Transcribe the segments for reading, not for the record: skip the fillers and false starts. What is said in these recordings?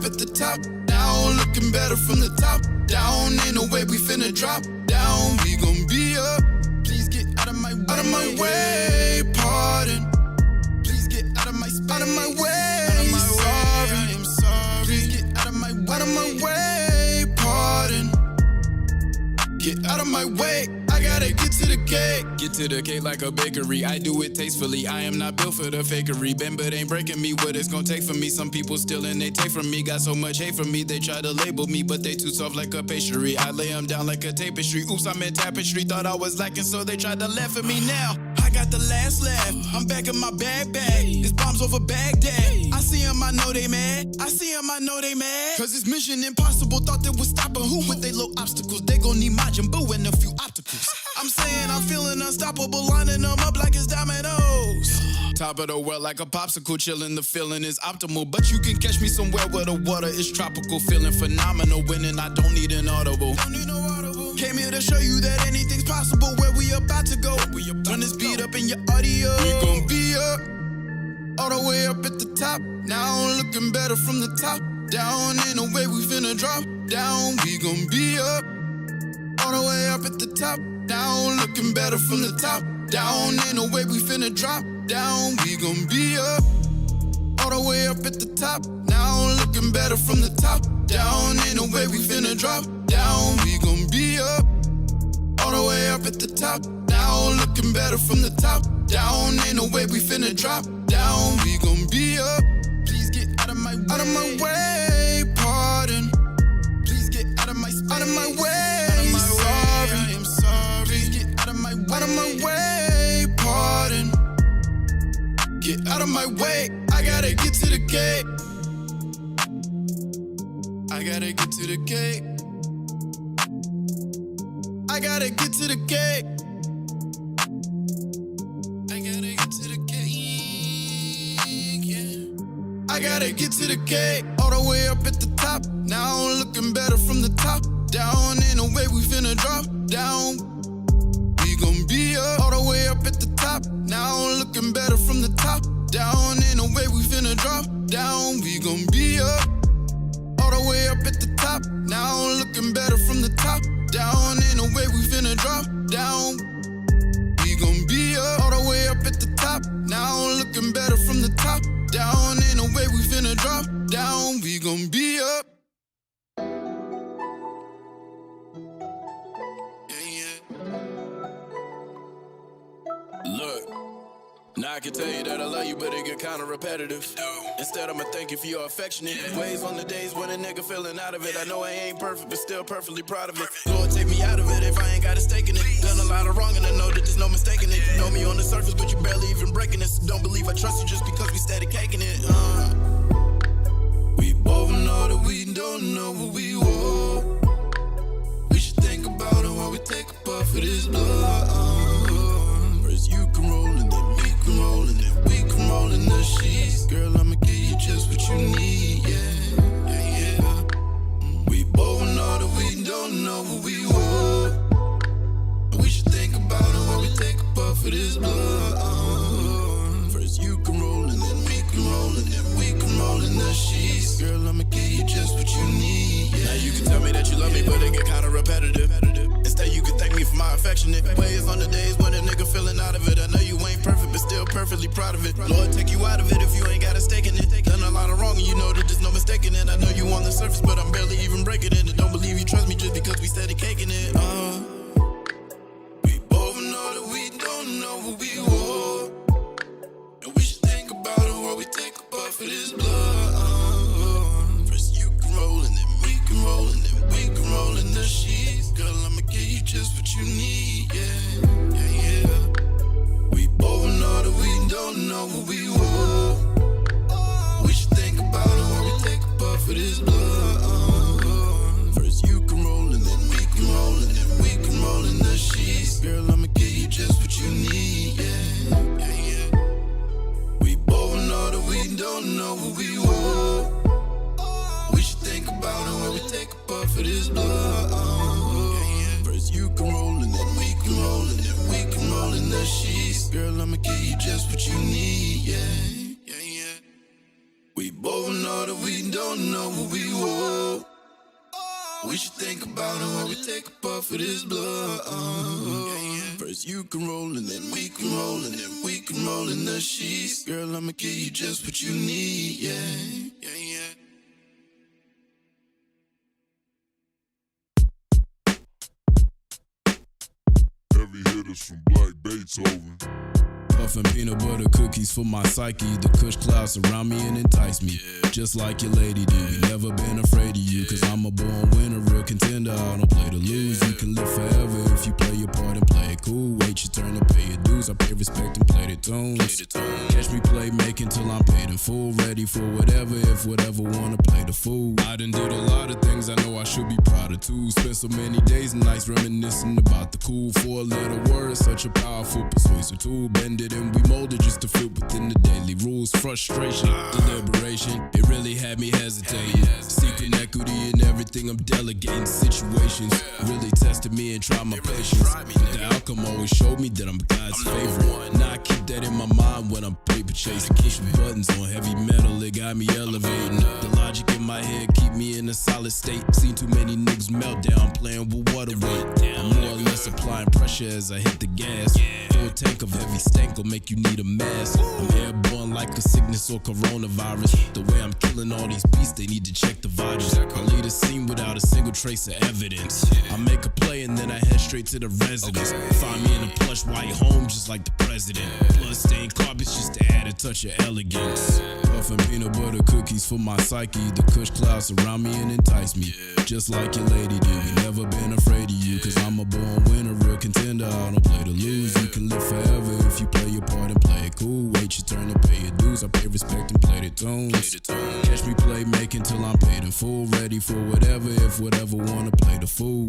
at the top. Down, looking better from the top down. Ain't no way we finna drop down. We gon' be up. Please get out of my way. Pardon. Please get out of my space. Out of my way. I'm sorry. Please get out of my way. Pardon. Get out of my way. I gotta get to the cake. Get to the cake like a bakery. I do it tastefully. I am not built for the fakery. Bend but ain't breaking me. What it's gonna take from me. Some people stealing they take from me. Got so much hate from me. They try to label me, but they too soft like a pastry. I lay them down like a tapestry. Oops, I'm in tapestry. Thought I was lacking, so they tried to laugh at me now. I got the last laugh. I'm back in my bag. It's bombs over Baghdad. I see them, I know they mad. Cause it's mission impossible. Thought they would stop who with they low obstacles. They gon' need Majin Buu and a few obstacles. I'm saying I'm feeling unstoppable, lining them up like it's dominoes. Top of the world like a popsicle, chillin', the feeling is optimal. But you can catch me somewhere where the water is tropical. Feeling phenomenal, winning, I don't need an audible. Came here to show you that anything's possible. Where we about to go. Turn this beat up in your audio. We gon' be up, all the way up at the top. Now looking better from the top down. Ain't no way we finna drop down. We gon' be up, all the way up at the top. Down, looking better from the top down. Ain't no way we finna drop down. We gon' be up, all the way up at the top. Now looking better from the top down. Ain't no way we finna drop down. We gon' be up, all the way up at the top. Now looking better from the top down. Ain't no way we finna drop down. We gon' be up. Please get out of my way. Pardon. Please get out of my way. I'm sorry. Please get out of my way. Pardon. Get out of my way. I gotta get to the cake. I gotta get to the cake. I gotta get to the cake. I gotta get to the cake. Yeah. I gotta get to the cake. All the way up at the top. Now looking better from the top down. Ain't no way we finna drop down. We gon' be up, all the way up at the top. Now looking better from the top down. Ain't no way we finna drop down. We gon' be up, all the way up at the top. Now looking better from the top down. Ain't no way we finna drop down. We gon' be up, all the way up at the top. Now looking better from the top down. Ain't no way we finna drop down. We gon' be up. Look, now I can tell you that I love you, but it get kinda repetitive. Instead, I'ma thank you for your affectionate ways on the days when a nigga feeling out of it. I know I ain't perfect, but still perfectly proud of it. Lord, take me out of it if I ain't got a stake in it. Done a lot of wrong and I know that there's no mistaking it. You know me on the surface, but you barely even breaking it. So don't believe I trust you just because we steady caking it. We both know that we don't know what we want. We should think about it while we take a puff of this blood. First you can roll and then we can roll and then we can roll in the sheets. Girl, I'ma give you just what you need, yeah. We both know that we don't know what we want. We should think about it while we take a puff of this blood. First you can roll and then we can roll and then we can roll in the sheets. Girl, I'ma give you just what you need, yeah. Now you can tell me that you love me, but it get kinda repetitive. Instead, you can thank me for my affectionate ways on the days when a nigga feeling out of it. I know you ain't perfect, but still perfectly proud of it. Lord, take you out of it if you ain't got a stake in it. Done a lot of wrong and you know that there's no mistaking it. I know you on the surface, but I'm barely even breaking it. And don't believe you trust me just because we steady caking it. We both know that we don't know what we want. And we should think about it while we take a puff of this blood. First you can roll and then we can roll and then we can roll in the sheets. Girl, I'ma give you just what you need, yeah. We both know that we don't know what we want. We should think about it while we take a puff of this blood. First you can roll and then we can roll and then we can roll in the sheets. Girl, I'ma give you just what you need, yeah. We both know that we don't know what we want. We should think about it while we take a puff of this blood. First you can roll and then we can roll and then we can roll in the sheets. Girl, I'ma give you just what you need, yeah. We both know that we don't wanna know what we want. We should think about it while we take a puff of this blood. First you can roll and then we can roll and then we can roll in the sheets. Girl, I'ma give you just what you need, yeah. Heavy hitters from Black Beethoven. Puffin' peanut butter cookies for my psyche. The kush clouds surround me and entice me. Just like your lady do. We never been afraid of you. Cause I'm a born winner, real contender. I don't play to lose. You can live forever if you play your part and play it cool. Wait your turn to pay your dues. I pay respect and play the tunes. Catch me play making till I'm paid in full. Ready for whatever, if whatever wanna play the fool. I done did a lot of things I know I should be proud of too. Spent so many days and nights reminiscing about the cool. 4-letter word, such a powerful persuasive tool. Bend it and we molded just to fit within the daily rules. Frustration, deliberation, it really had me hesitating. Seeking equity in everything I'm delegating. Situations really tested me and tried my patience. But the outcome always showed me that I'm God's favorite. Now I keep that in my mind when I'm paper chasing. Pushing buttons on heavy metal, it got me elevating. The logic in my head keep me in a solid state. Seen too many niggas melt down playing with water weight. I'm more or less applying pressure as I hit the gas. Full tank of heavy stank will make you need a mask. I'm airborne like a sickness or coronavirus. The way I'm killing all these beasts, they need to check the vitals. I lead a scene without a single trace of evidence. I make a play and then I head straight to the residence. Find me in a plush white home just like the president. Bloodstained carpets just to add a touch of elegance. Puffin' peanut butter cookies for my psyche. The kush clouds surround me and entice me. Just like your lady do. We never been afraid of you. Cause I'm a born winner, real contender. I don't play to lose. You can live forever if you play your part and play it cool. Wait your turn to pay your dues. I pay respect and play the tunes. Catch me play making till I'm paid in full. Ready for whatever, if whatever wanna play the fool.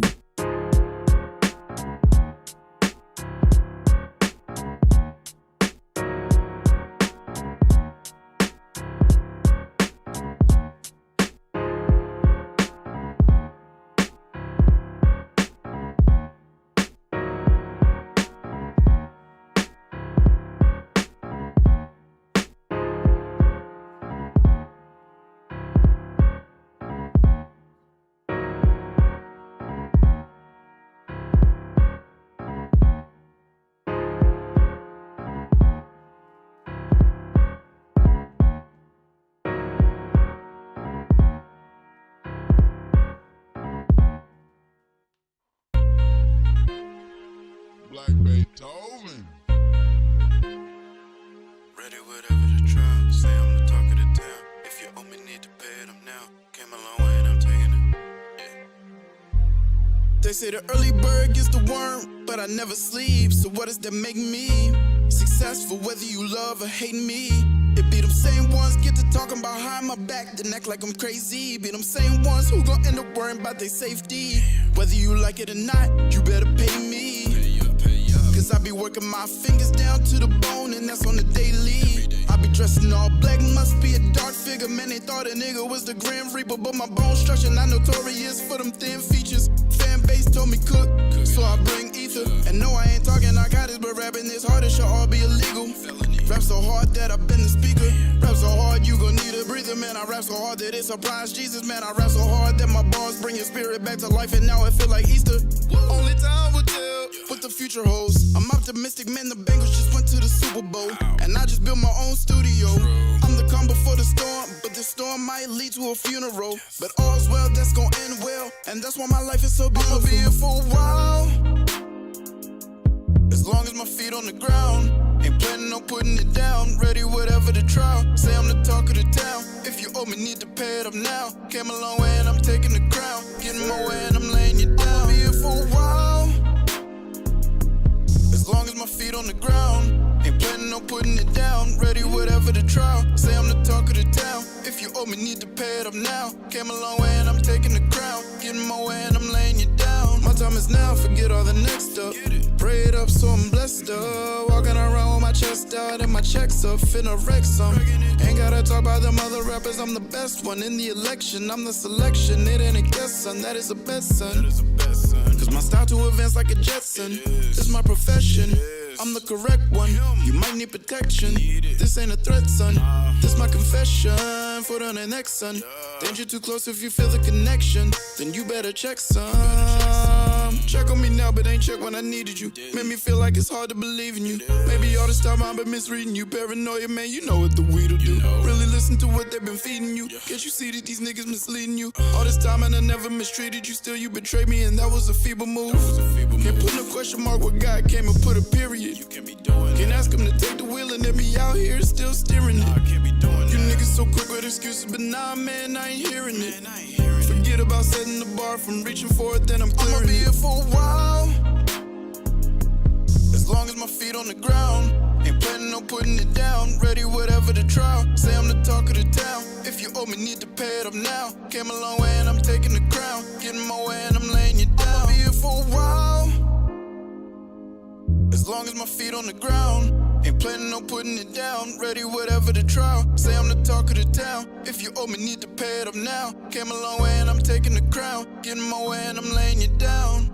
Black Beethoven. Ready, whatever the trial. Say I'm the talk of the town. If you owe me, need to pay it up now. Came a long way and I'm taking it. They say the early bird gets the worm, but I never sleep. So what does that make me? Successful, whether you love or hate me. It be them same ones get to talking about behind my back, then act like I'm crazy. Be them same ones who gon' end up worrying about their safety. Whether you like it or not, you better pay me. Cause I be working my fingers down to the bone, and that's on the daily. I be dressing all black, must be a dark figure. Man, they thought a nigga was the Grim Reaper, but my bone structure not notorious for them thin features. Fan base told me cook, so I bring ether. And no, I ain't talking narcotics, but rapping this hard, it should all be illegal. Rap so hard that I've been the speaker. Rap so hard you gon' need a breather, man. I rap so hard that it surprised Jesus, man. I rap so hard that my bars bring your spirit back to life, and now it feel like Easter. Only time will tell what the future holds. I'm optimistic, man. The Bengals just went to the Super Bowl, and I just built my own studio. I'm the calm before the storm, but the storm might lead to a funeral. But all's well, that's gon' end well, and that's why my life is so beautiful. I'ma be here for a while, as long as my feet on the ground. Ain't planning on putting it down. Ready, whatever the trial. Say I'm the talk of the town. If you owe me, need to pay it up now. Came a long way and I'm taking the crown. Getting my way and I'm laying you down. I'ma be here for a while, as long as my feet on the ground. Ain't planning on putting it down. Ready, whatever the trial. Say I'm the talk of the town. If you owe me, need to pay it up now. Came a long way and I'm taking the crown. Getting my way and I'm laying you down. My time is now, forget all the next stuff. Pray it up so I'm blessed up. Walking around with my chest out and my checks up. Finna wreck some. Ain't gotta talk about them other rappers, I'm the best one. In the election, I'm the selection. It ain't a guess, son, that is a bet, son. Cause my style to advance like a Jetson. This my profession, I'm the correct one. You might need protection. This ain't a threat, son. This my confession. Foot on the neck, son. Danger too close if you feel the connection, then you better check some. Check on me now, but ain't check when I needed you. Made me feel like it's hard to believe in you. Maybe all this time I've been misreading you. Paranoia, man, you know what the weed'll do. Really listen to what they've been feeding you. Can't you see that these niggas misleading you? All this time and I never mistreated you. Still you betrayed me and that was a feeble move. Can't put no question mark where God came and put a period. Can't ask him to take the wheel and then be out here still steering it. You niggas so quick with excuses, but nah, man, I ain't hearing it. Forget about setting the bar from reaching for it, then I'm clearing it. I'ma be here for a while, as long as my feet on the ground. Ain't planning on putting it down, ready whatever the trial. Say I'm the talk of the town, if you owe me need to pay it up now. Came a long way and I'm taking the crown, getting my way and I'm laying you down. I'ma be here for a while, as long as my feet on the ground. Ain't planning on putting it down, ready whatever the trial. Say I'm the talk of the town, if you owe me need to pay it up now. Came a long way and I'm taking the crown, getting my way and I'm laying you down.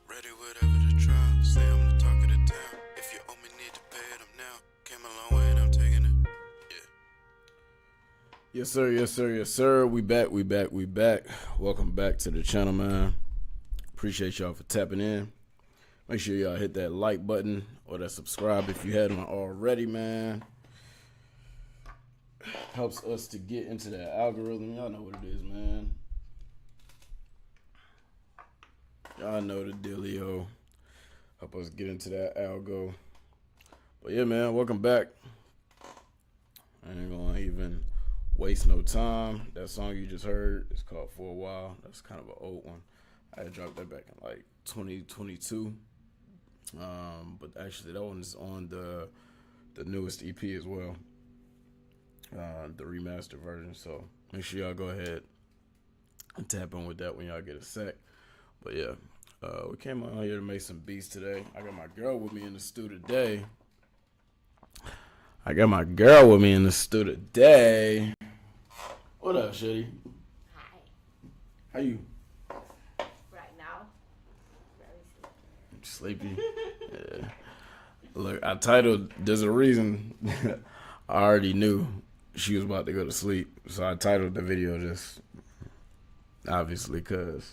Ready whatever the trial, say I'm the talk of the town. If you owe me need to pay it up now. Came a long way and I'm taking it, yeah. Yes sir, yes sir, yes sir. We back. Welcome back to the channel, man. Appreciate y'all for tapping in. Make sure y'all hit that like button or that subscribe if you hadn't already, man. Helps us to get into that algorithm. Y'all know what it is, man. Y'all know the dealio. Help us get into that algo. But yeah, man, welcome back. I ain't gonna even waste no time. That song you just heard is called For a While. That's kind of an old one. I had dropped that back in like 2022. But actually that one is on the newest EP as well. The remastered version. So make sure y'all go ahead and tap in with that when y'all get a sec. But yeah, we came out here to make some beats today. I got my girl with me in the studio today. What up, Shitty? Hi. How you? Right now, very Sleepy? Yeah. Look, I titled, there's a reason. I already knew she was about to go to sleep. So I titled the video just, obviously, because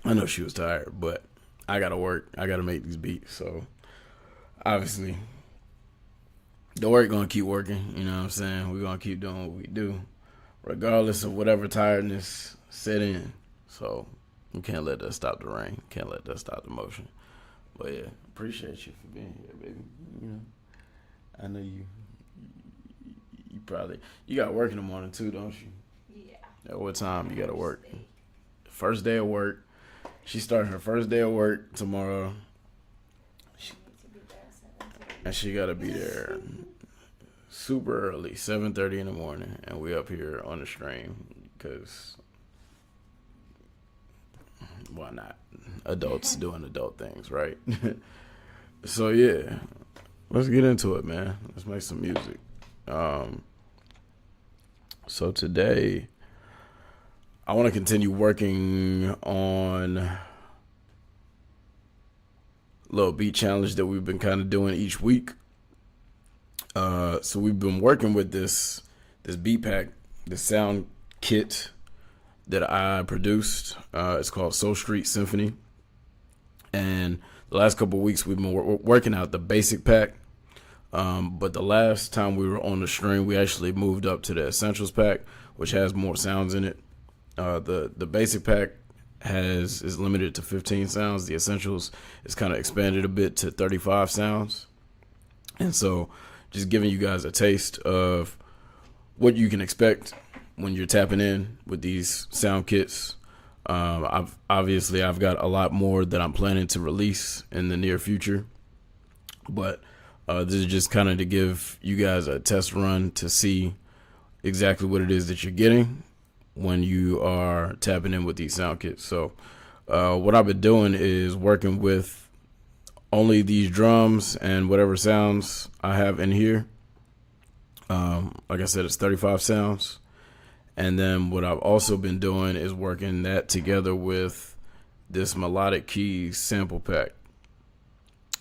I know she was tired. But I got to work. I got to make these beats. So, obviously, the work going to keep working. You know what I'm saying? We're going to keep doing what we do, regardless of whatever tiredness set in. So, we can't let that stop the rain. Can't let that stop the motion. But yeah, appreciate you for being here, baby. You know, I know you probably, you got work in the morning too, don't you? Yeah. At what time you got to work? First day of work. She starting her first day of work tomorrow. And she got to be there super early, 7:30 in the morning. And we up here on the stream because why not? Adults doing adult things, right? So yeah, let's get into it, man. Let's make some music. So today, I want to continue working on a little beat challenge that we've been kind of doing each week. So we've been working with this beat pack, this sound kit that I produced. It's called Soul Street Symphony. And the last couple of weeks we've been working out the basic pack. But the last time we were on the stream, we actually moved up to the Essentials pack, which has more sounds in it. The basic pack is limited to 15 sounds. The Essentials is kind of expanded a bit to 35 sounds. And so just giving you guys a taste of what you can expect when you're tapping in with these sound kits. I've got a lot more that I'm planning to release in the near future, but this is just kind of to give you guys a test run to see exactly what it is that you're getting when you are tapping in with these sound kits. So what I've been doing is working with only these drums and whatever sounds I have in here. Like I said, it's 35 sounds. And then what I've also been doing is working that together with this melodic keys sample pack.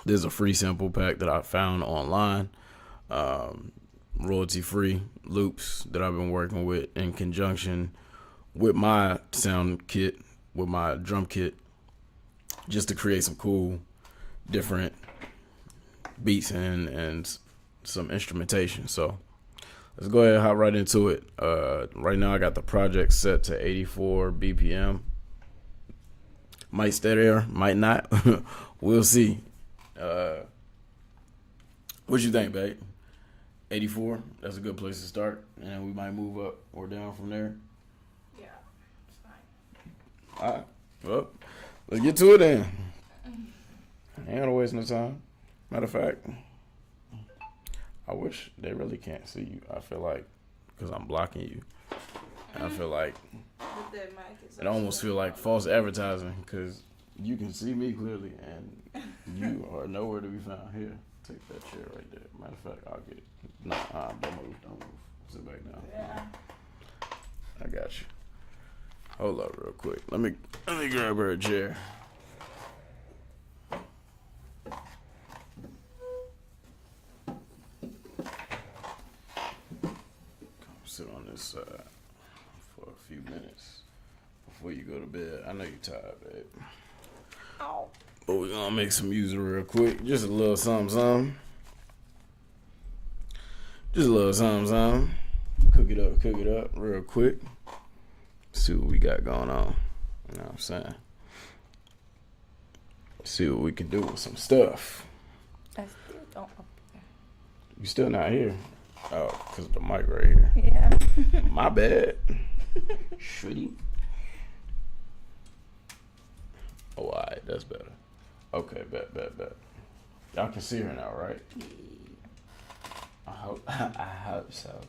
There's a free sample pack that I found online, royalty-free loops that I've been working with in conjunction with my sound kit, with my drum kit, just to create some cool, different beats and some instrumentation. So let's go ahead and hop right into it. Right now I got the project set to 84 BPM. Might stay there, might not. We'll see. What you think, babe? 84, that's a good place to start, and we might move up or down from there. Yeah, it's fine. All right, well, let's get to it then. I ain't gonna waste no time. Matter of fact, I wish they really can't see you. I feel like, because I'm blocking you, and I feel like But the mic is it almost feel like false advertising, because you can see me clearly, and you are nowhere to be found. Here, take that chair right there. Matter of fact, I'll get it. No, don't move. Sit back down. Yeah. I got you. Hold up real quick. Let me grab her a chair. Come sit on this side for a few minutes before you go to bed. I know you're tired, babe. Ow. But we're gonna make some music real quick. Just a little something. Just a little something. Cook it up real quick. See what we got going on. You know what I'm saying? See what we can do with some stuff. I still don't up there. You still not here? Oh, because of the mic right here. Yeah. My bad. Shitty. Oh, alright, that's better. Okay, bet. Y'all can see her now, right? I hope so.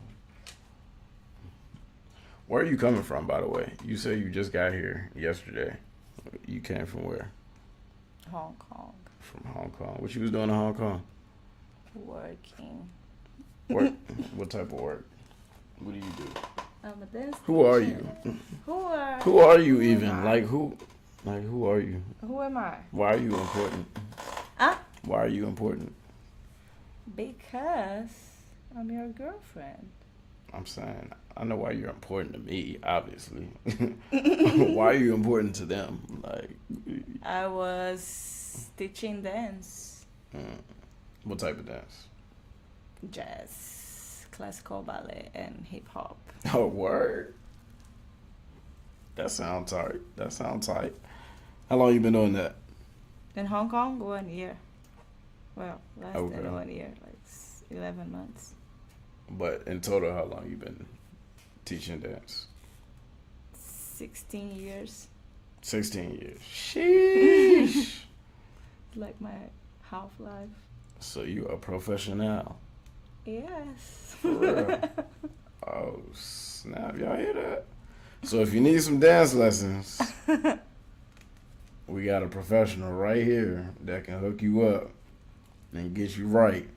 Where are you coming from, by the way? You say you just got here yesterday. You came from where? Hong Kong. From Hong Kong. What you was doing in Hong Kong? Working. Work? What type of work? What do you do? I'm a dance Who are teacher. you? Who are you who even? am I? Who are you? Who am I? Why are you important? Why are you important? Because I'm your girlfriend. I'm saying, I know why you're important to me, obviously. Why are you important to them? Like, I was teaching dance. what type of dance? Jazz, classical ballet, and hip hop. Oh, word. That sounds tight. How long you been doing that? In Hong Kong, 1 year. Well, less Okay. than 1 year, like 11 months. But in total, how long you been teaching dance? 16 years. 16 years. Sheesh. Like my half life. So you a professional. Yes. For real. Oh, snap. Y'all hear that? So if you need some dance lessons, we got a professional right here that can hook you up and get you right.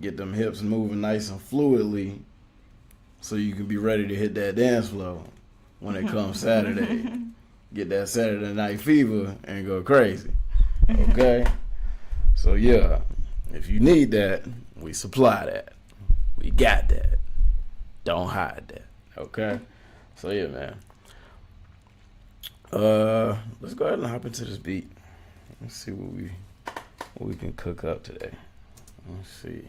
Get them hips moving nice and fluidly so you can be ready to hit that dance floor when it comes Saturday. Get that Saturday night fever and go crazy. Okay? So yeah, if you need that, we supply that. We got that. Don't hide that. Okay? So yeah, man. Let's go ahead and hop into this beat. Let's see what we can cook up today. Let's see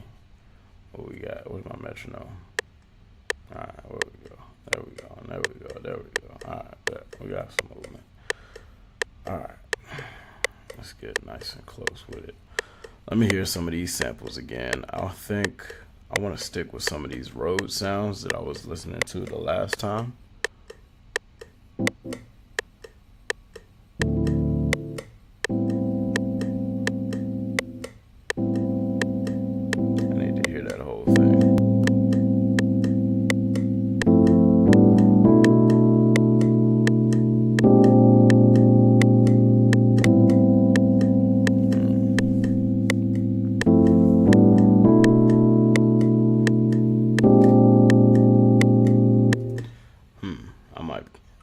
what we got. Where's my metronome? All right, where we go? There we go. All right, bet. We got some movement. All right, let's get nice and close with it. Let me hear some of these samples again. I think I want to stick with some of these road sounds that I was listening to the last time. I need to hear that whole thing.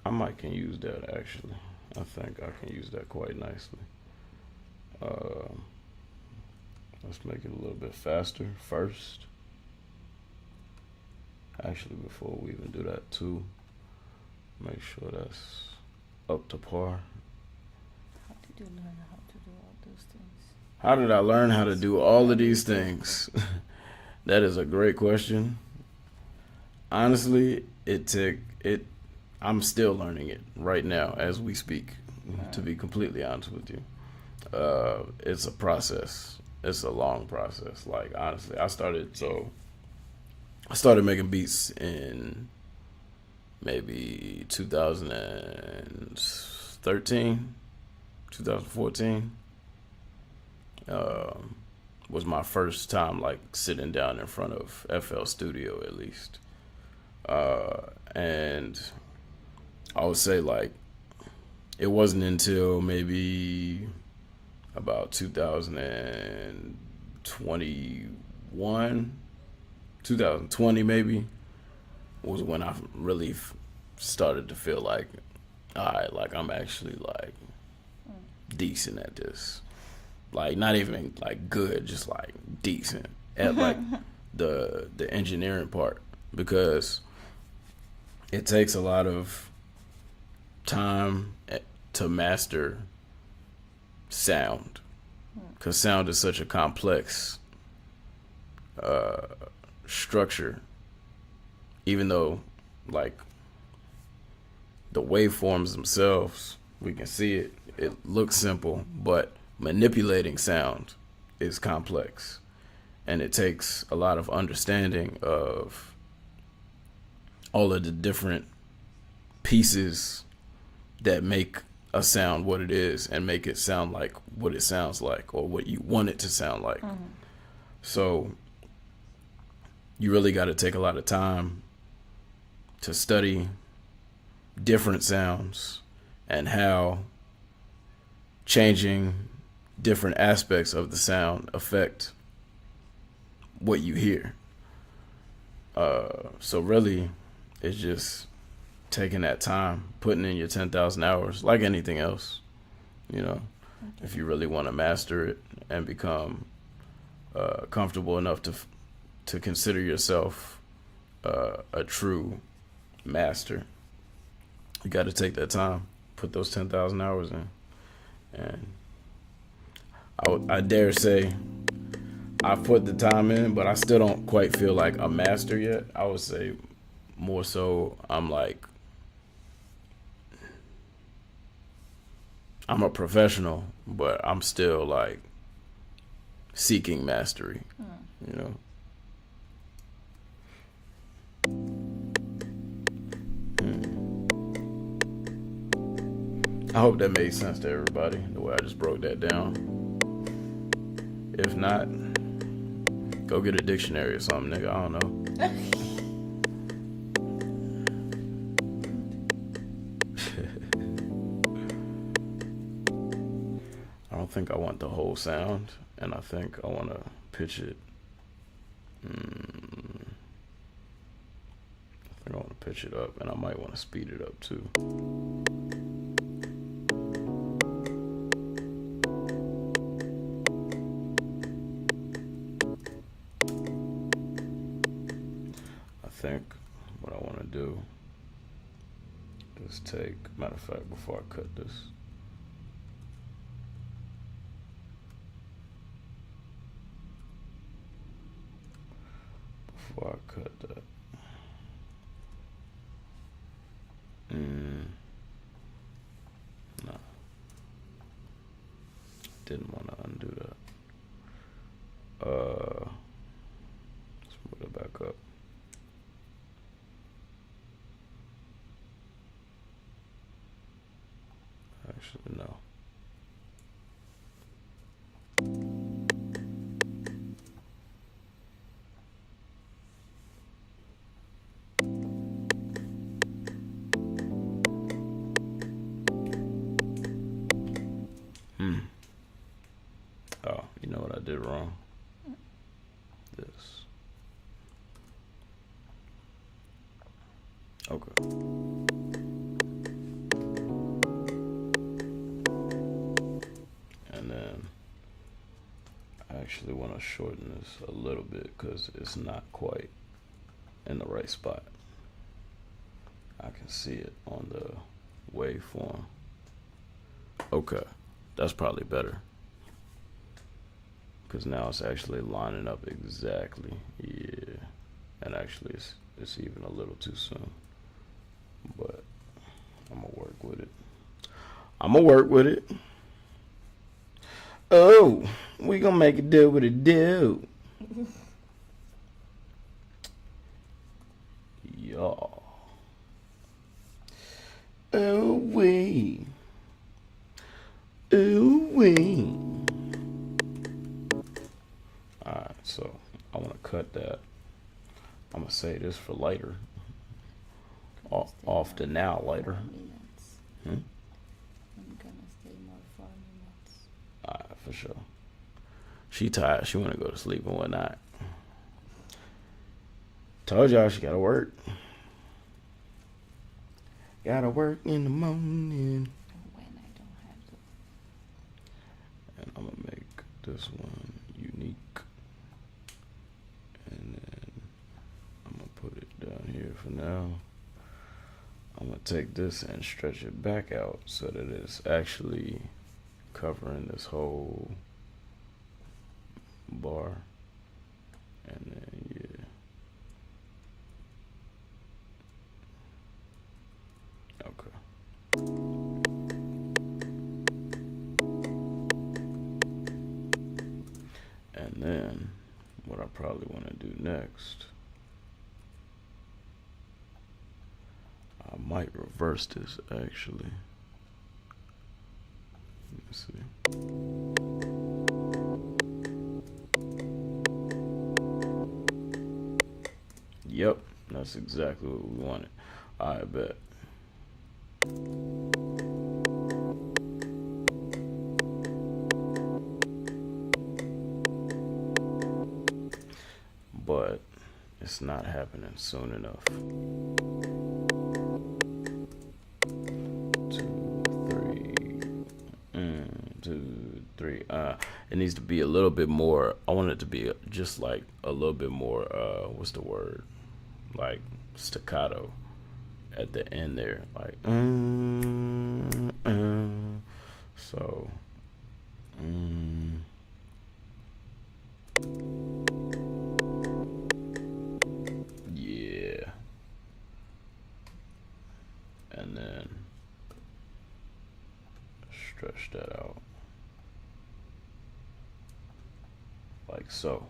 I might can use that actually. I think I can use that quite nicely. Let's make it a little bit faster first. Actually, before we even do that too, make sure that's up to par. How did you learn how to do all those things? How did I learn how to do all of these things? That is a great question. Honestly, I'm still learning it right now as we speak, to be completely honest with you. It's a process. It's a long process. Like, honestly, I started making beats in maybe 2013, 2014. Was my first time like sitting down in front of FL Studio, at least. And I would say like it wasn't until maybe about 2021, 2020 maybe, was when I really started to feel like, all right, like I'm actually like decent at this. Like not even like good, just like decent at like the engineering part, because it takes a lot of time to master sound, because sound is such a complex structure. Even though like the waveforms themselves, we can see it looks simple, but manipulating sound is complex, and it takes a lot of understanding of all of the different pieces that make a sound what it is and make it sound like what it sounds like, or what you want it to sound like. So you really got to take a lot of time to study different sounds and how changing different aspects of the sound affect what you hear. So really, it's just taking that time, putting in your 10,000 hours, like anything else, you know. Okay. If you really want to master it and become comfortable enough to consider yourself a true master, you got to take that time, put those 10,000 hours in. And I dare say I've put the time in, but I still don't quite feel like a master yet. I would say more so I'm a professional, but I'm still like seeking mastery, you know. I hope that made sense to everybody, the way I just broke that down. If not, go get a dictionary or something, nigga. I don't know. I don't think I want the whole sound, and I think I want to pitch it. I think I want to pitch it up, and I might want to speed it up too. I think what I want to do is take, matter of fact, before I cut this, that. No. Didn't want to undo that. Let's put it back up. Actually, no. Oh, you know what I did wrong? This. Okay. And then I actually want to shorten this a little bit because it's not quite in the right spot. I can see it on the waveform. Okay, that's probably better because now it's actually lining up exactly. Yeah, and actually it's even a little too soon, but I'm gonna work with it. Oh, we gonna make it do what it do. Y'all. Oh, wee. Ooh wee. Alright, so I want to cut that. I'm going to say this for later. Off the now later. I'm gonna stay more 4 minutes. Alright, for sure. She tired. She want to go to sleep and whatnot. Told y'all she got to work. Gotta work in the morning. When I don't have to. And I'm gonna make this one unique. And then I'm gonna put it down here for now. I'm gonna take this and stretch it back out so that it's actually covering this whole bar. And then yeah. Okay. And then what I probably want to do next, I might reverse this actually. Let me see. Yep, that's exactly what we wanted. I bet. But it's not happening soon enough. 2, 3. It needs to be a little bit more. I want it to be just like a little bit more. What's the word? Like staccato at the end there. Like. So. Yeah. And then stretch that out. Like so.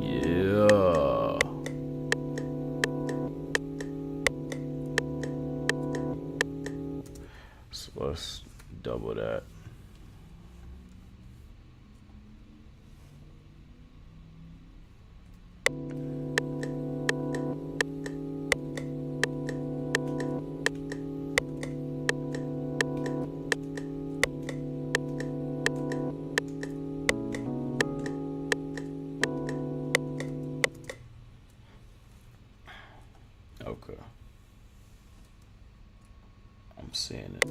Yeah. So let's double that. Okay. I'm seeing it.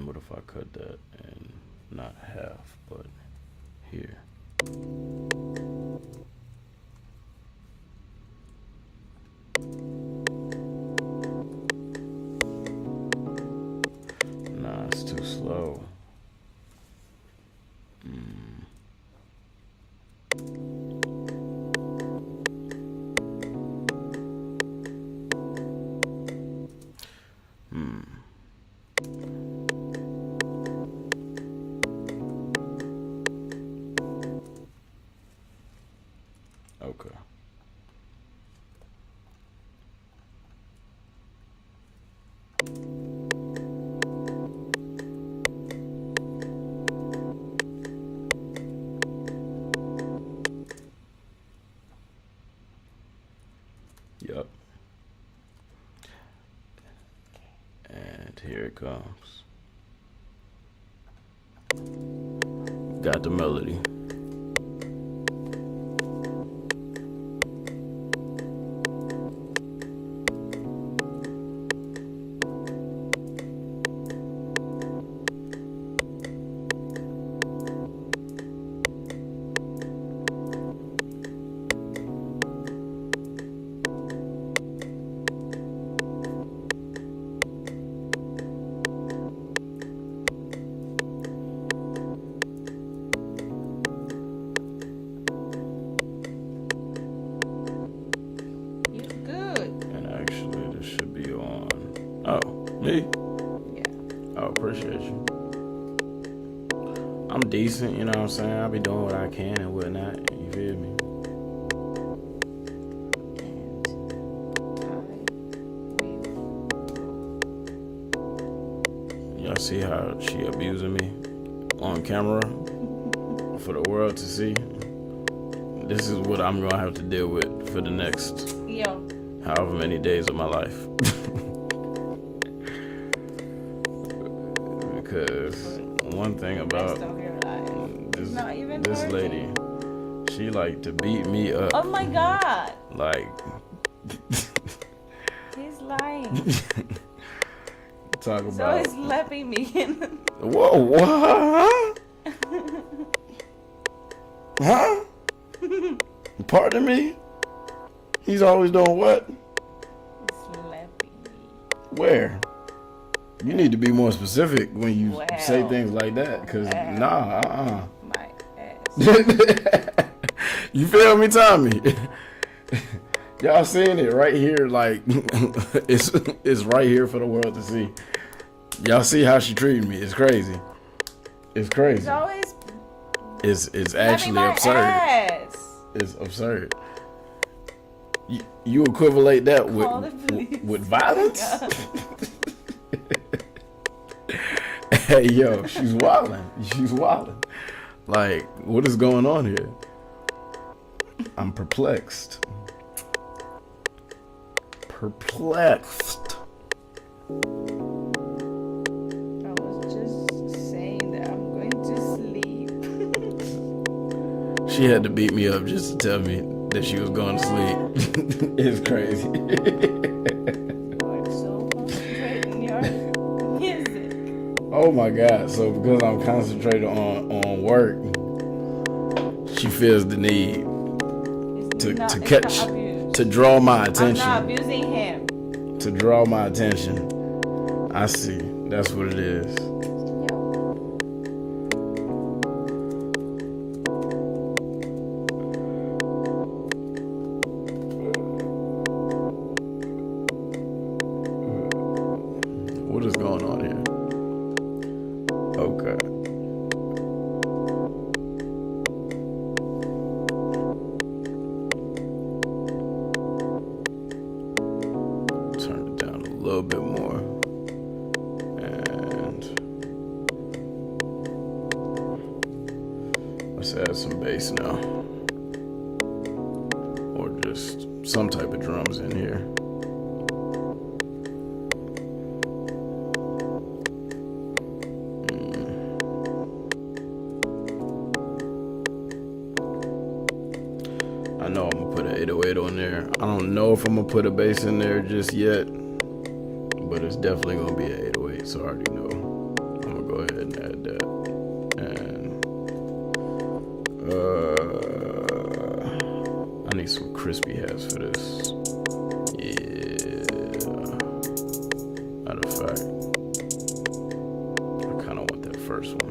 What if I cut that and not half, but here? Nah, it's too slow. Okay. Yep. And here it comes. got the melody. Me? Yeah. Oh, appreciate you. I'm decent, you know what I'm saying? I be doing what I can and whatnot. You feel me? Y'all see how she abusing me on camera for the world to see? This is what I'm gonna have to deal with for the next however many days of my life. Because one thing about this lady, she like to beat me up. Oh my God! Like, he's lying. Talk about. So he's slapping me. Whoa! What? Huh? Pardon me? He's always doing what? He's slapping me. Where? You need to be more specific when you say things like that, cause nah, My ass. You feel me, Tommy? Y'all seeing it right here, like it's right here for the world to see. Y'all see how she treated me? It's crazy. It's crazy. It's always. It's actually absurd. Ass. It's absurd. You equivalent that with violence? Hey, yo, she's wildin'. She's wildin'. Like, what is going on here? I'm perplexed. Perplexed. I was just saying that I'm going to sleep. She had to beat me up just to tell me that she was going to sleep. It's crazy. Oh my God! So because I'm concentrated on work, she feels the need to draw my attention. I'm not abusing him. To draw my attention. I see. That's what it is. What is going on here? Okay. Turn it down a little bit more. And let's add some bass now. Or just some type of drums in here. I know I'm gonna put an 808 on there. I don't know if I'm gonna put a bass in there just yet, but it's definitely gonna be an 808, so I already know. I'm gonna go ahead and add that. And I need some crispy hats for this. Yeah. Matter of fact, I kinda want that first one.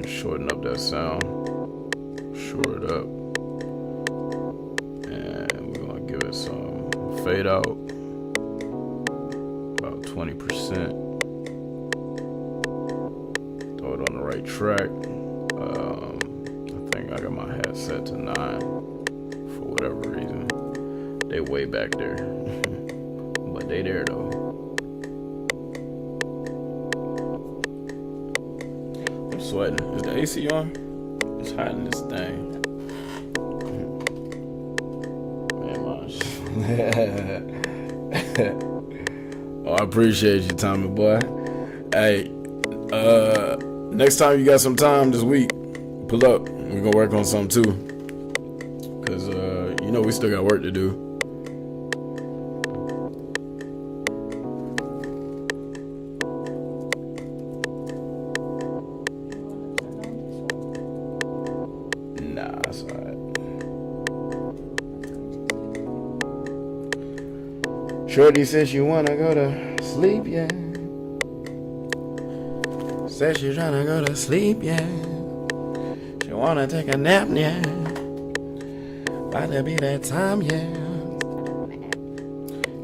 Shorten up that sound, shore it up, and we're gonna give it some fade out, about 20%. Throw it on the right track. I think I got my hat set to 9 for whatever reason. They way back there, but they there though. Sweating. Is the AC on? It's hot in this thing. Man, Oh, I appreciate you, Tommy boy. Hey, next time you got some time this week, pull up. We're gonna work on something too. Cause we still got work to do. Nah, it's alright. Shorty says she wanna go to sleep, yeah. Says she tryna go to sleep, yeah. She wanna take a nap, yeah. About to be that time, yeah.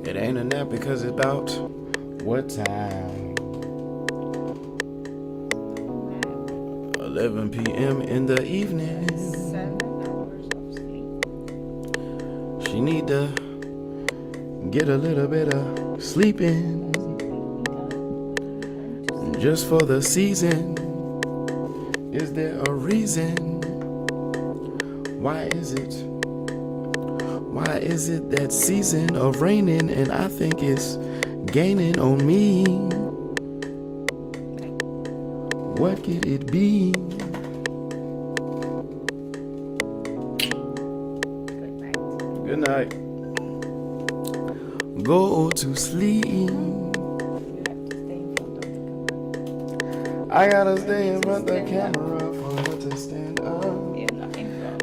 It ain't a nap because it's about what time? 11 p.m. in the evening. 7 hours of sleep. She need to get a little bit of sleep in. Just for the season. Is there a reason? Why is it that season of raining and I think it's gaining on me? What could it be? Good night. Go to sleep. I gotta stay in front of the camera for her to stand up.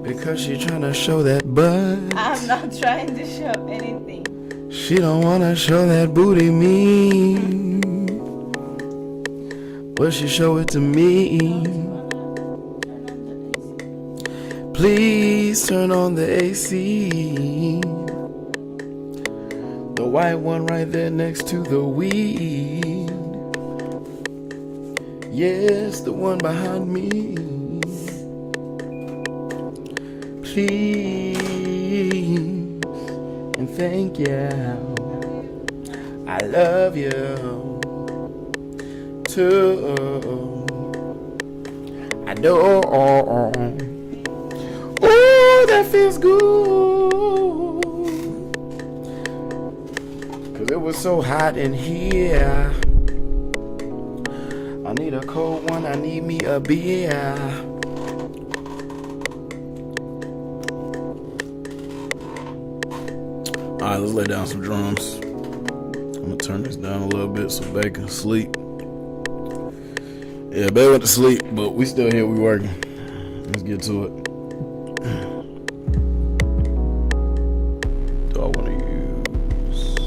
Because she tryna show that butt. I'm not trying to show anything. She don't wanna show that booty me. But she show it to me. Please turn on the AC. The white one right there next to the weed. Yes, the one behind me. Please and thank you. I love you too. I do. Oh, that feels good. 'Cause it was so hot in here. I need a cold one, I need me a beer. Alright, let's lay down some drums. I'm gonna turn this down a little bit so Bae can sleep. Yeah, Bae went to sleep, but we still here, we working. Let's get to it. Do I wanna use...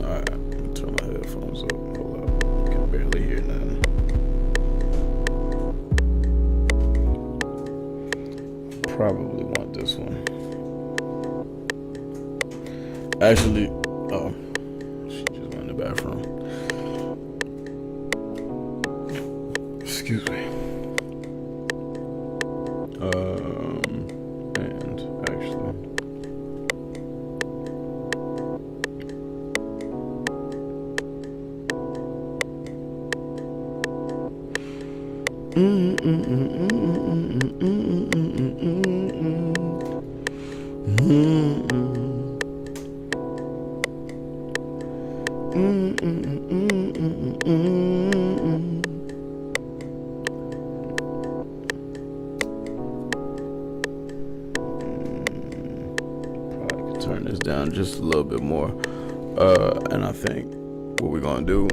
Alright, let me turn my headphones up. Hold up. I can barely hear nothing. Probably want this one. Actually, oh, she just went in the bathroom. Excuse me. And actually, probably could turn this down just a little bit more. And I think what we're gonna do,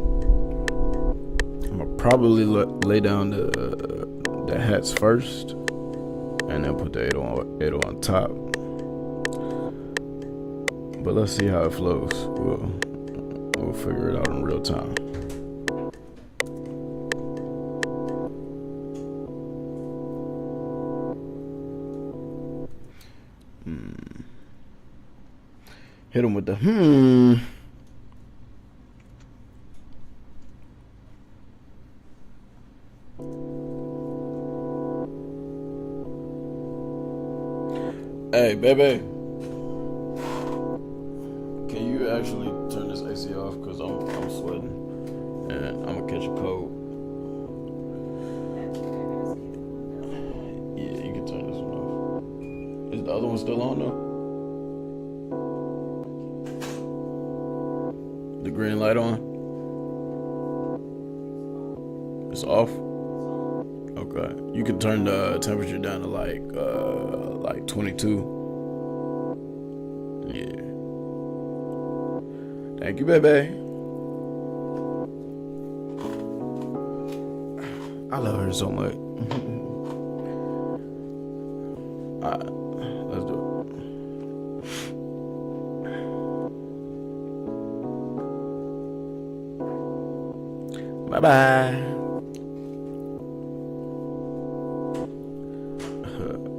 I'm gonna probably lay down the hats first, and then put the 808 on top. But let's see how it flows. We'll figure it out in real time. Hit him with the Hey, baby. Can you actually turn this AC off? Because I'm sweating. And I'm going to catch a cold. Yeah, you can turn this one off. Is the other one still on though? the green light on? It's off? Okay. You can turn the temperature down to like 22. Yeah. Thank you, baby. I love her so much. Alright, let's do it. Bye-bye.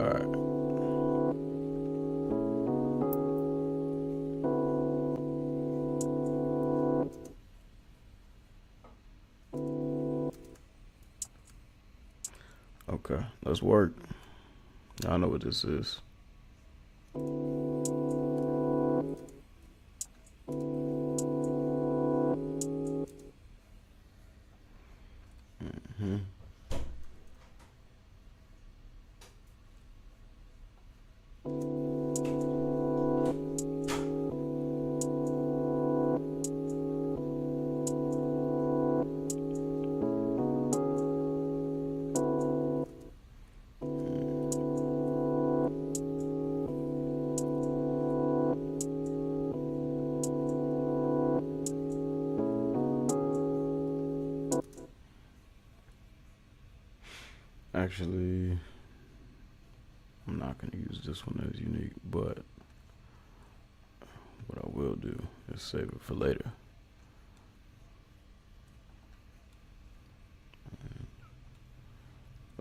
Alright. Okay, let's work. I know what this is. Actually, I'm not going to use this one as unique, but what I will do is save it for later.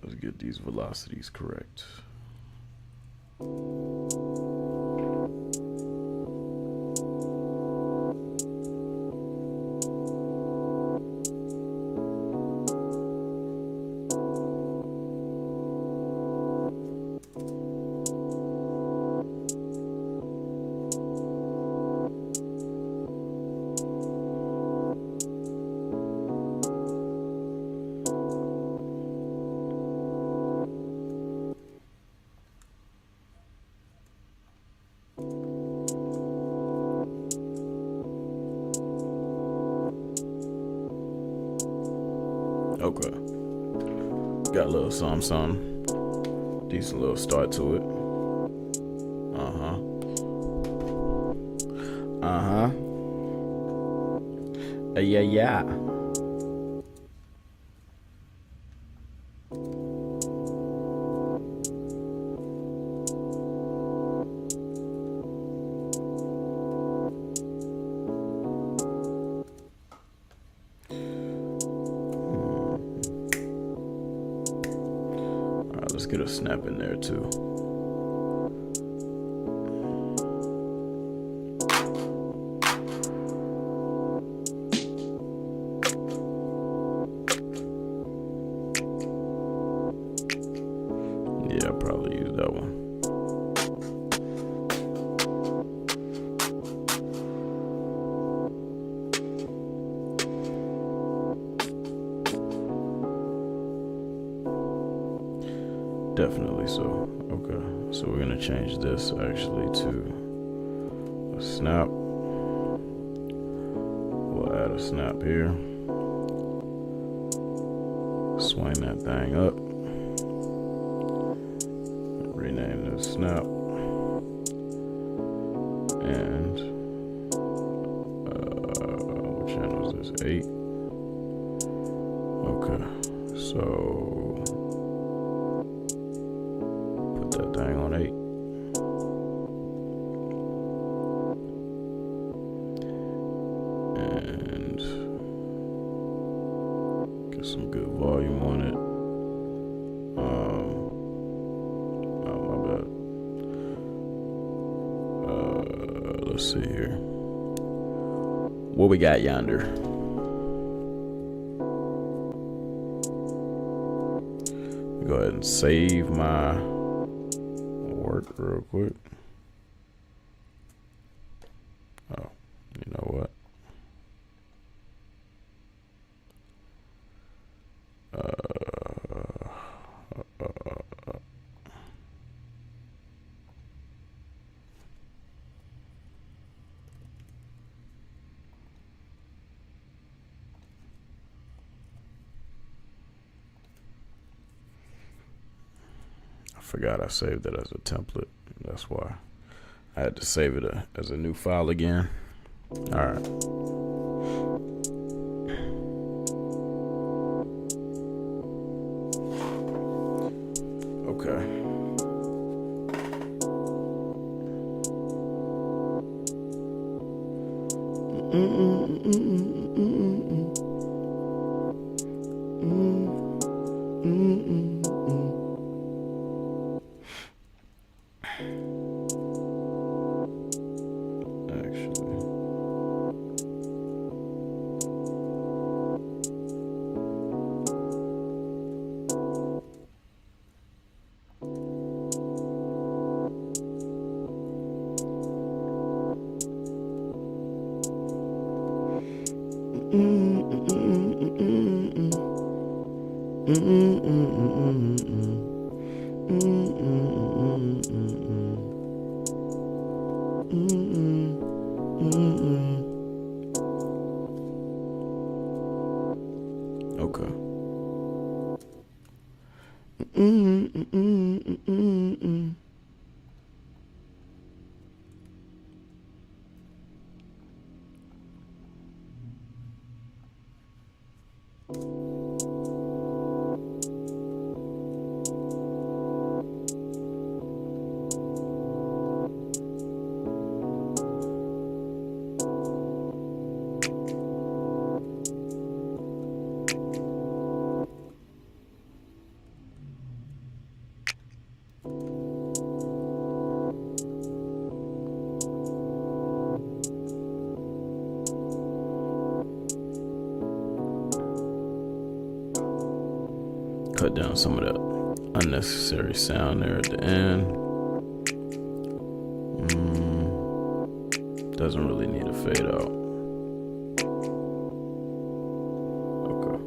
Let's get these velocities correct. Okay. Got a little something. Decent little start to it. Yeah. Alright, let's get a snap in there too. Yeah, I'll probably use that one. Definitely so. Okay, so we're gonna change this actually to a snap. We'll add a snap here. Swing that thing up. Rename this snap. And what channel is this? 8. Okay, so put that thing on 8. And get some good volume on it. Oh, my bad. Let's see here. What we got yonder? Go ahead and save my work real quick. Oh, you know what? forgot I saved it as a template. That's why I had to save it as a new file again. All right. Okay. Okay. Cut down some of that unnecessary sound there at the end. Doesn't really need a fade out. Okay.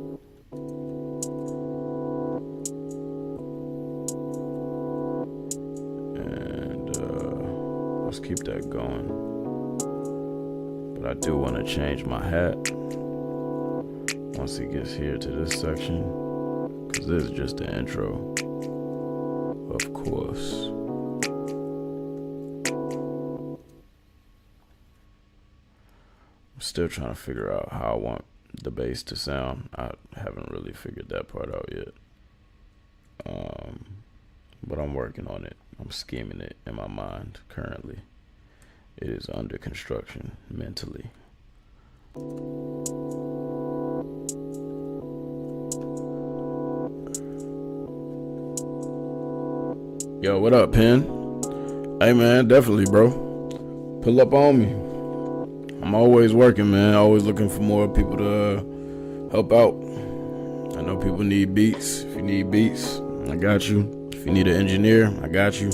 And let's keep that going. But I do want to change my hat once he gets here to this section. Because this is just the intro, of course. I'm still trying to figure out how I want the bass to sound. I haven't really figured that part out yet. But I'm working on it. I'm scheming it in my mind currently. It is under construction mentally. Yo, what up, Pen? Hey, man, definitely, bro. Pull up on me. I'm always working, man. Always looking for more people to help out. I know people need beats. If you need beats, I got you. If you need an engineer, I got you.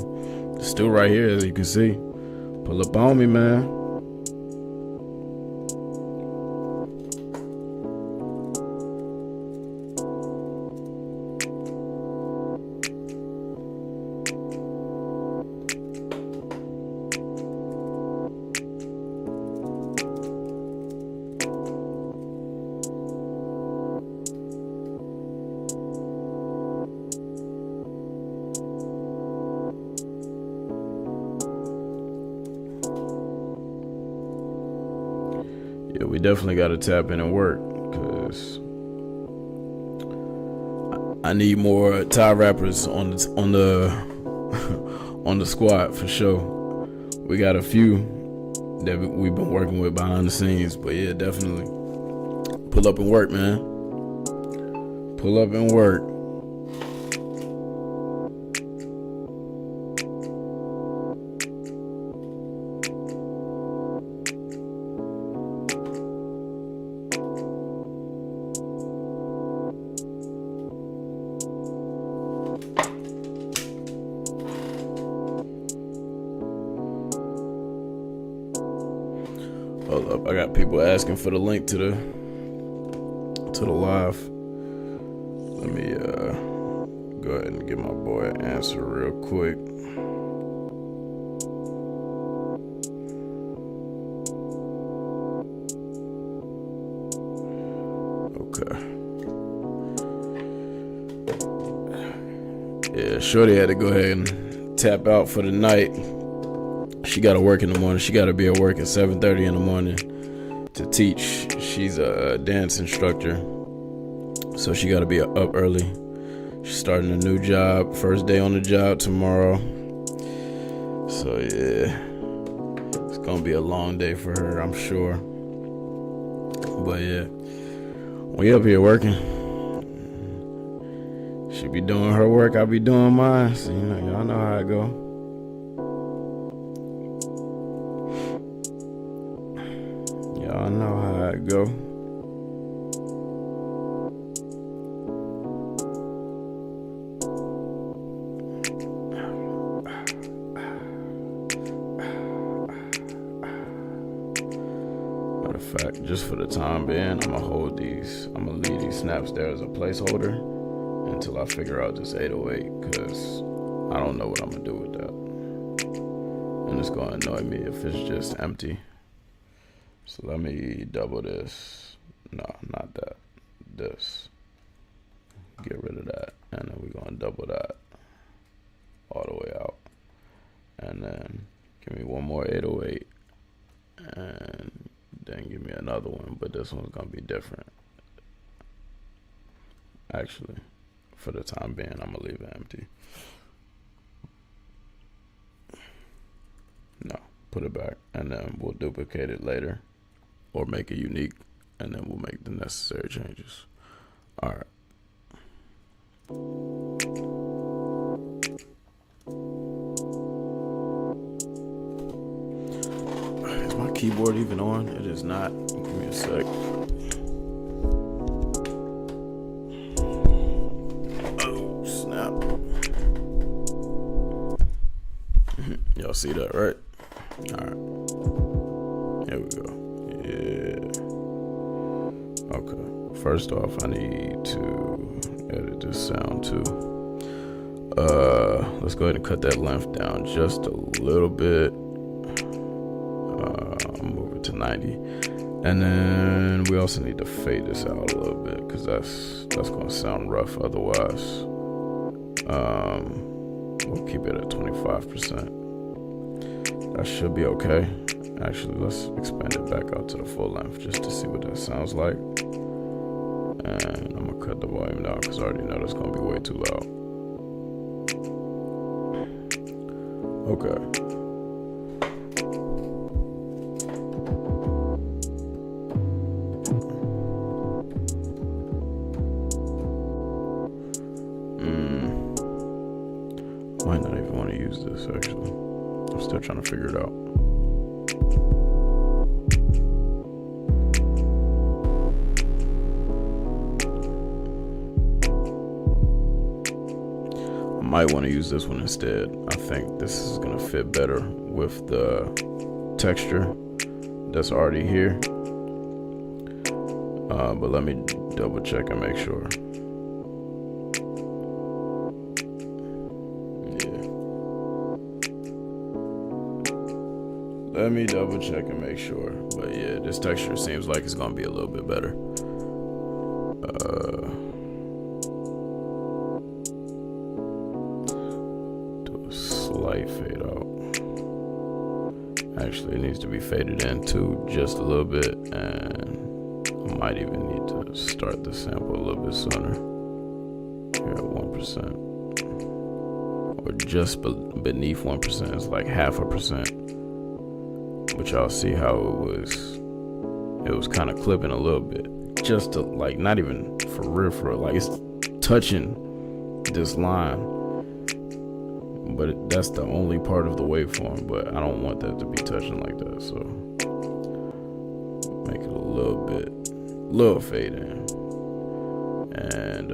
It's still right here, as you can see. Pull up on me, man. Yeah, we definitely got to tap in and work, because I need more Thai rappers on the on the squad for sure. We got a few that we've been working with behind the scenes, but yeah, definitely pull up and work, man. Pull up and work. Hold up, I got people asking for the link to the live. Let me go ahead and give my boy an answer real quick. Okay. Yeah, yeah, Shorty had to go ahead and tap out for the night. She got to work in the morning. She got to be at work at 7:30 in the morning to teach. She's a dance instructor, so she got to be up early. She's starting a new job. First day on the job tomorrow. So yeah, it's gonna be a long day for her, I'm sure. But yeah, we up here working. She be doing her work, I be doing mine. So y'all know how it go. Y'all know how it go. Matter of fact, just for the time being, I'm gonna leave these snaps there as a placeholder until I figure out this 808, because I don't know what I'm gonna do with that. And it's gonna annoy me if it's just empty. So let me double this. No, not that. This. Get rid of that. And then we're gonna double that all the way out. And then give me one more 808. And then give me another one, but this one's gonna be different. Actually, for the time being, I'm gonna leave it empty. No, put it back, and then we'll duplicate it later, or make it unique, and then we'll make the necessary changes. All right. Is my keyboard even on? It is not. Give me a sec. Oh, snap. Y'all see that, right? All right. Here we go. Yeah. Okay. First off, I need to edit this sound too. Let's go ahead and cut that length down just a little bit. Move it to 90. And then we also need to fade this out a little bit, because that's gonna sound rough otherwise. We'll keep it at 25%. That should be okay. Actually, let's expand it back out to the full length just to see what that sounds like. And I'm gonna cut the volume down because I already know that's gonna be way too loud. Okay. Might not even want to use this actually. I'm still trying to figure it out. Might want to use this one instead. I think this is gonna fit better with the texture that's already here. But let me double check and make sure. Yeah. Let me double check and make sure. But yeah, this texture seems like it's gonna be a little bit better. Slight fade out. Actually, it needs to be faded in too, just a little bit, and I might even need to start the sample a little bit sooner. Here at 1%, or just beneath 1%. It's like 0.5%. But y'all see how it was kind of clipping a little bit, just to like, not even for real, like it's touching this line. But that's the only part of the waveform, but I don't want that to be touching like that, so make it a little fade in. And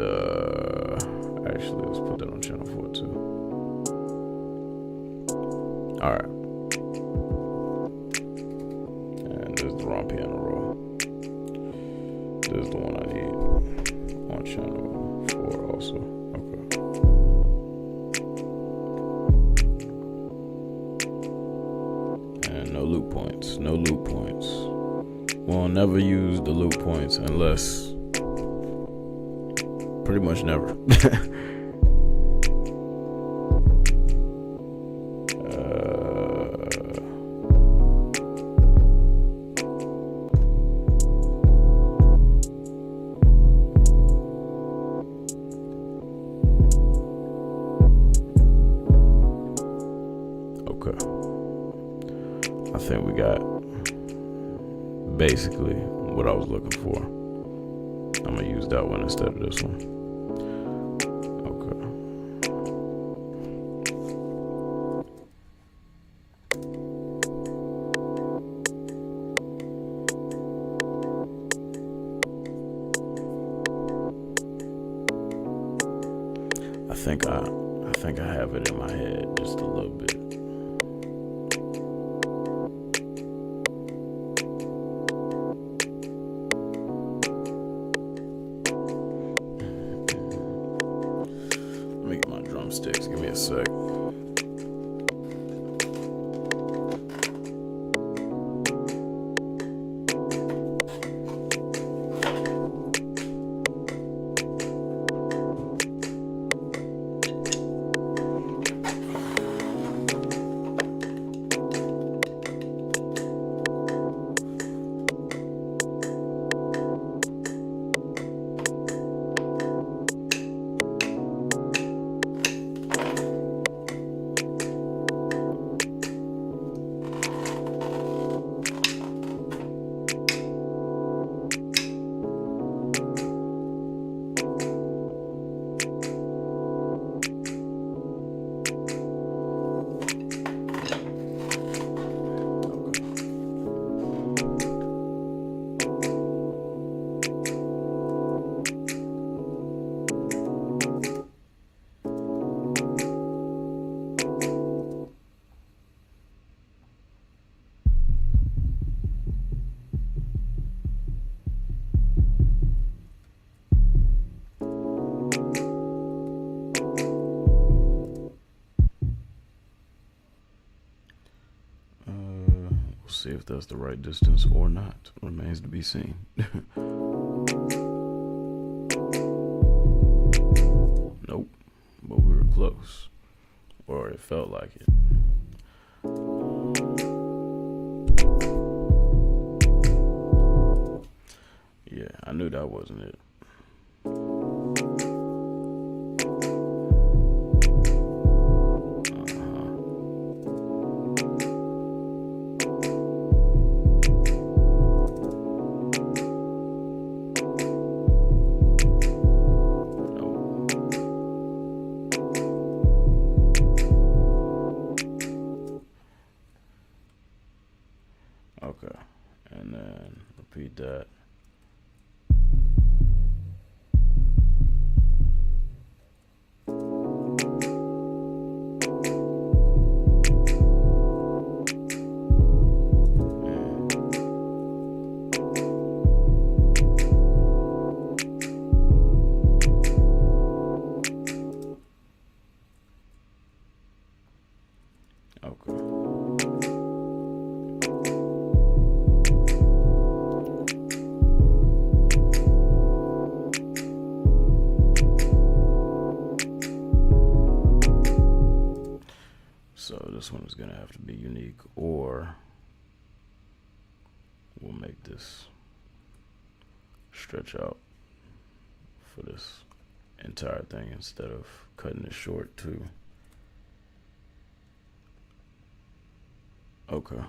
actually, let's put that on channel 4 too. Alright. And there's the wrong piano roll. This is the one I need on channel 4 also. Okay. No loop points. No loop points. We'll never use the loop points unless, pretty much never. basically what I was looking for. I'm gonna use that one instead of this one. Okay. I think I have it in my head just a little bit. Let me get my drumsticks. Give me a sec. See if that's the right distance or not. Remains to be seen. Nope, but we were close, or it felt like it. Yeah, I knew that wasn't it. Okay, and then repeat that. Okay. So this one is gonna have to be unique, or we'll make this stretch out for this entire thing instead of cutting it short too. Okay,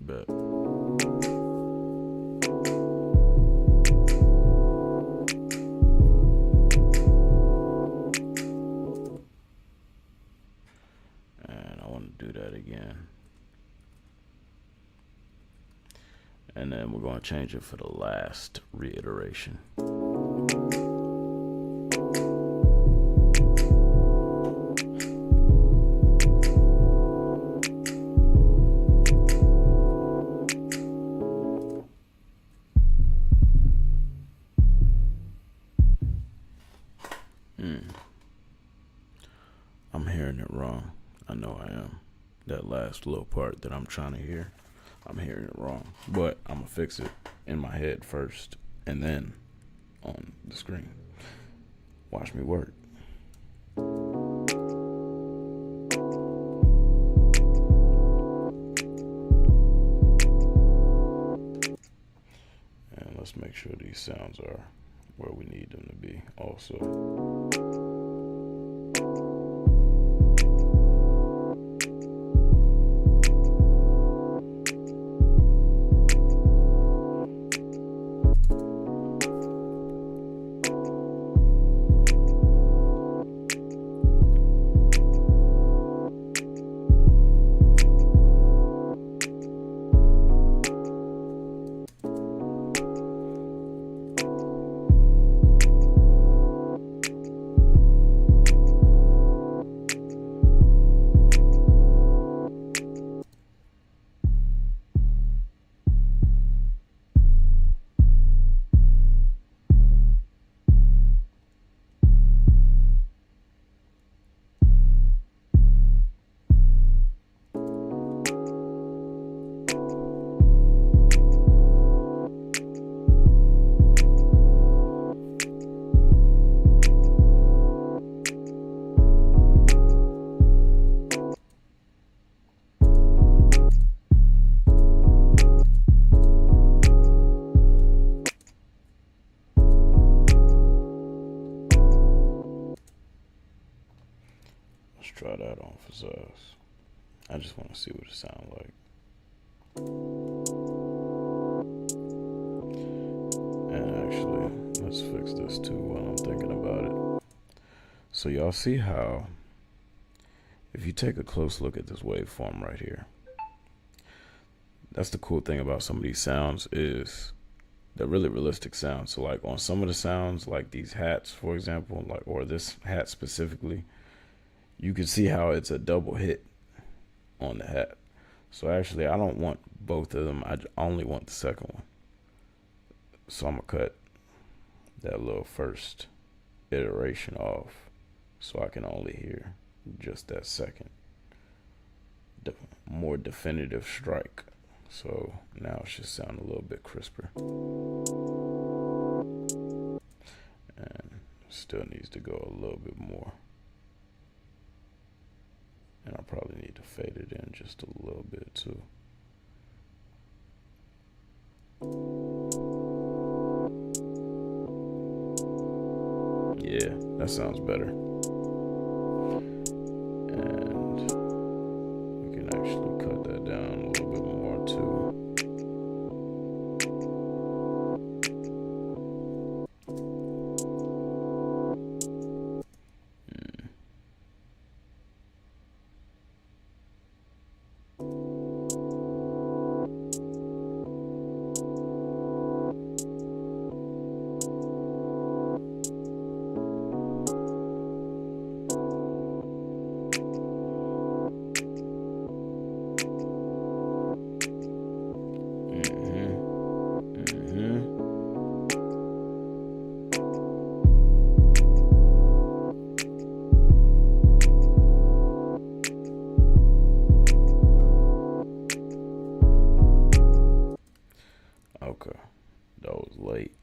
bet. And I want to do that again. And then we're going to change it for the last reiteration. I'm hearing it wrong. I know I am. That last little part that I'm trying to hear, I'm hearing it wrong. But I'm going to fix it in my head first and then on the screen. Watch me work. And let's make sure these sounds are where we need them to be also. try that on for size. I just want to see what it sounds like. And actually, let's fix this too while I'm thinking about it. So y'all see how, if you take a close look at this waveform right here, that's the cool thing about some of these sounds is they're really realistic sounds. So like on some of the sounds, like these hats, for example, like, or this hat specifically, you can see how it's a double hit on the hat. So actually, I don't want both of them. I only want the second one. So I'm gonna cut that little first iteration off so I can only hear just that second more definitive strike. So now it should sound a little bit crisper. And still needs to go a little bit more. And I probably need to fade it in just a little bit too. Yeah, that sounds better. And we can actually cut that down a little bit more too. Okay, that was late.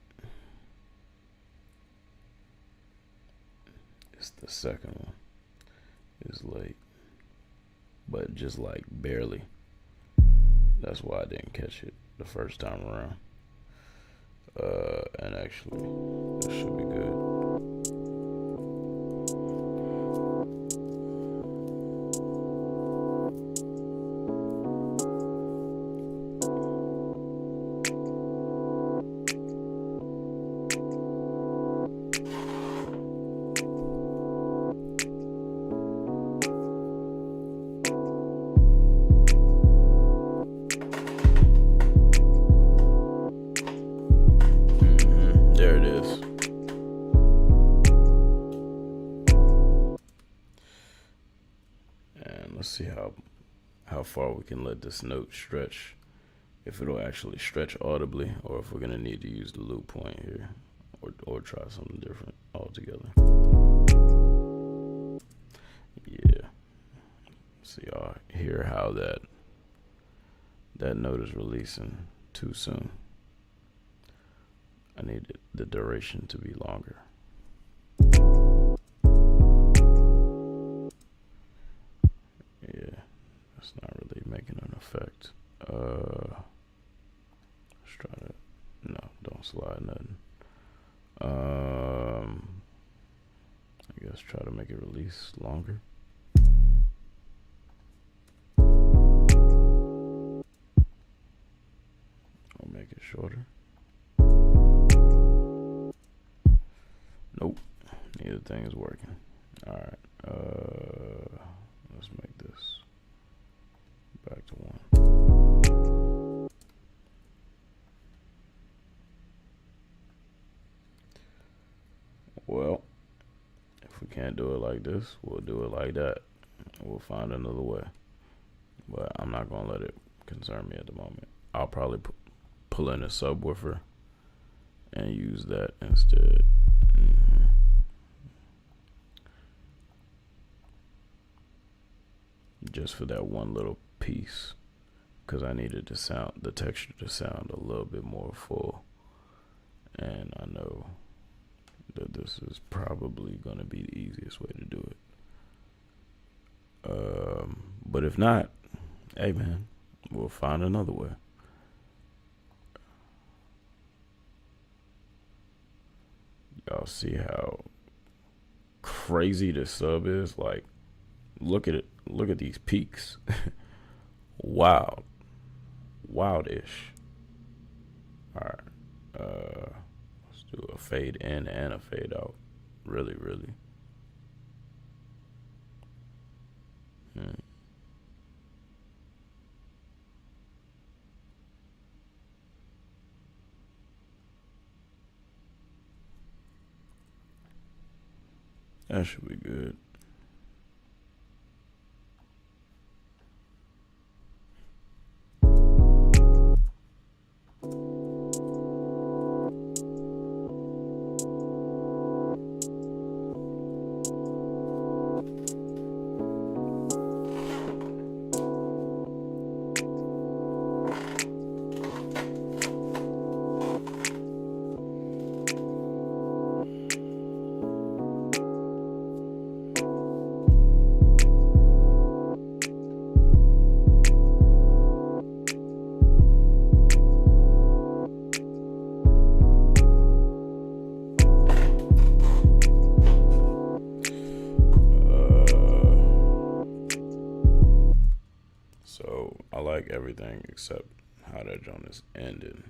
It's the second one is late, but just like barely. That's why I didn't catch it the first time around. And actually, that should be good. There it is. And let's see how far we can let this note stretch. If it'll actually stretch audibly, or if we're gonna need to use the loop point here, or try something different altogether. Yeah. So y'all hear how that note is releasing too soon. I need the duration to be longer. Yeah, that's not really making an effect. Let's try to, no, don't slide nothing. I guess try to make it release longer. Or make it shorter. Nope, neither thing is working. All right, let's make this back to 1. Well, if we can't do it like this, we'll do it like that. We'll find another way. But I'm not gonna let it concern me at the moment. I'll probably pull in a subwoofer and use that instead. Just for that one little piece, because I needed the texture to sound a little bit more full, and I know that this is probably going to be the easiest way to do it. But if not, hey man, we'll find another way. Y'all see how crazy this sub is? Like, Look at it. Look at these peaks. Wild. Wildish. All right. Let's do a fade in and a fade out. Really. That should be good. So I like everything except how that joint is ended.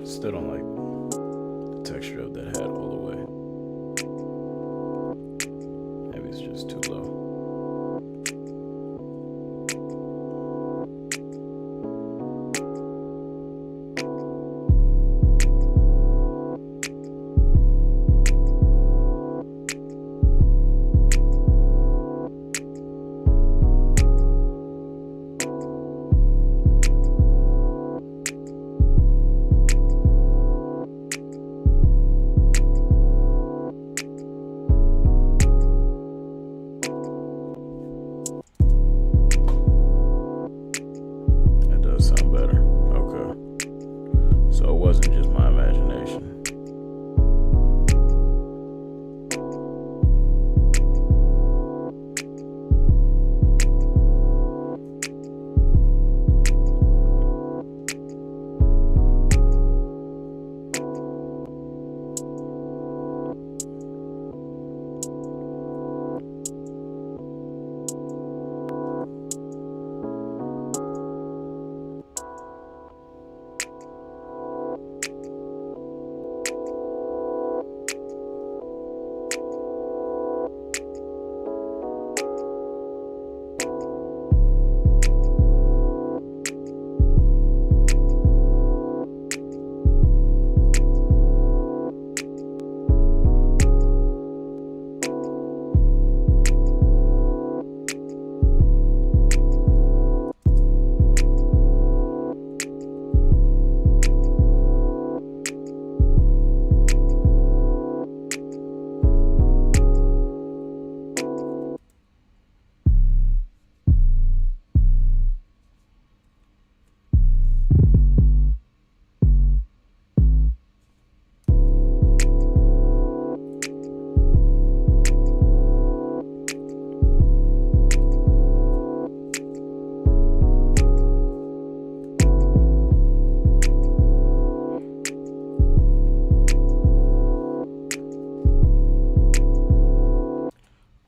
Still don't like the texture of that hat all the way. Maybe it's just too low. Sound better. Okay. So it wasn't just my imagination.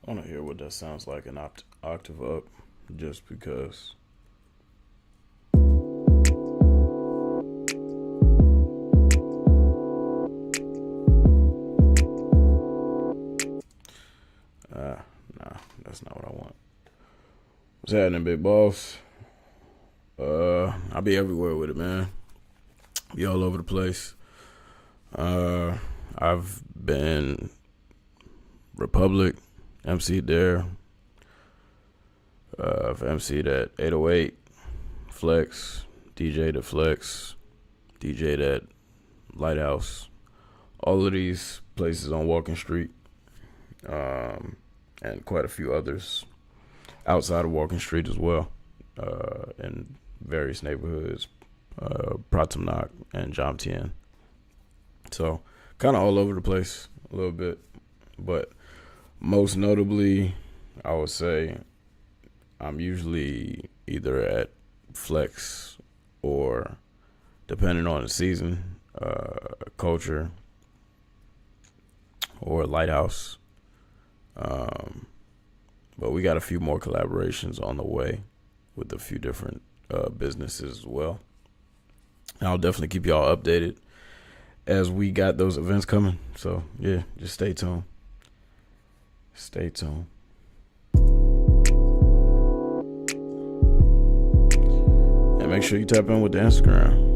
I want to hear what that sounds like an octave up, just because. Nah, that's not what I want. What's happening, big boss? I'll be everywhere with it, man. Be all over the place. I've been Republic, MC'd there. I've MC'd at 808, Flex, DJ'd at Flex, DJ'd at Lighthouse. All of these places on Walking Street, and quite a few others outside of Walking Street as well, in various neighborhoods, Pratamnak and Jomtien. So kind of all over the place a little bit, but most notably, I would say I'm usually either at Flex or, depending on the season, Culture or Lighthouse. But we got a few more collaborations on the way with a few different businesses as well. I'll definitely keep y'all updated as we got those events coming. So yeah, just stay tuned. Stay tuned. And make sure you tap in with the Instagram.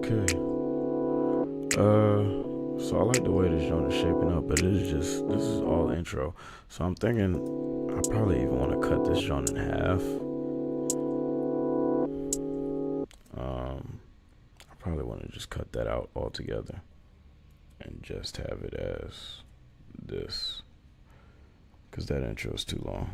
Okay. So I like the way this joint is shaping up, but this is all intro. So I'm thinking I probably even want to cut this joint in half. I probably want to just cut that out altogether and just have it as this, because that intro is too long.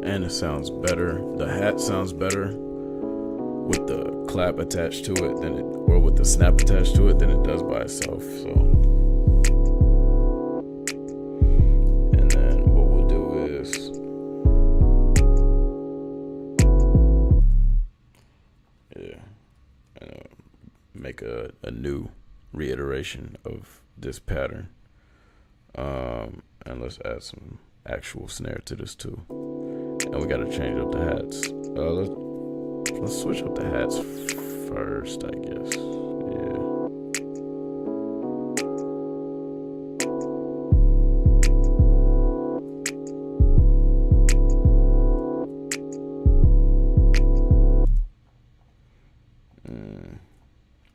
And it sounds better. The hat sounds better with the clap attached to it or with the snap attached to it than it does by itself. So, and then what we'll do is, make a new reiteration of this pattern, and let's add some actual snare to this too. And we gotta change up the hats. Let's switch up the hats first, I guess. Yeah.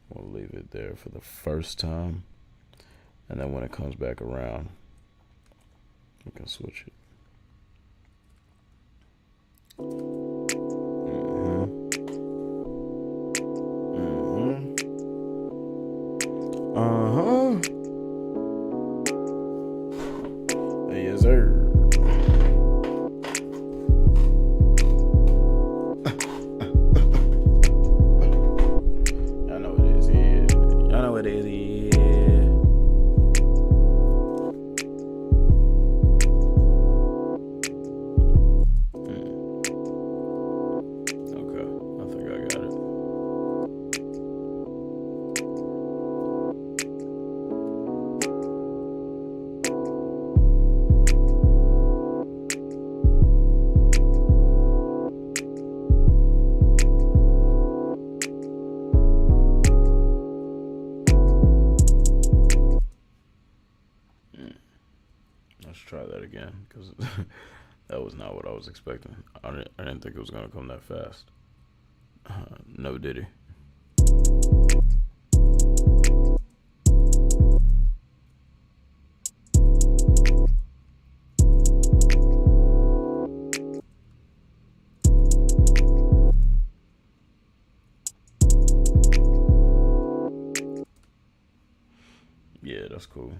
We'll leave it there for the first time, and then when it comes back around, we can switch it. Yes, sir. Y'all know what it is here. Y'all know what it is here. again because that was not what I was expecting. I didn't think it was gonna come that fast. No diddy. Yeah, that's cool.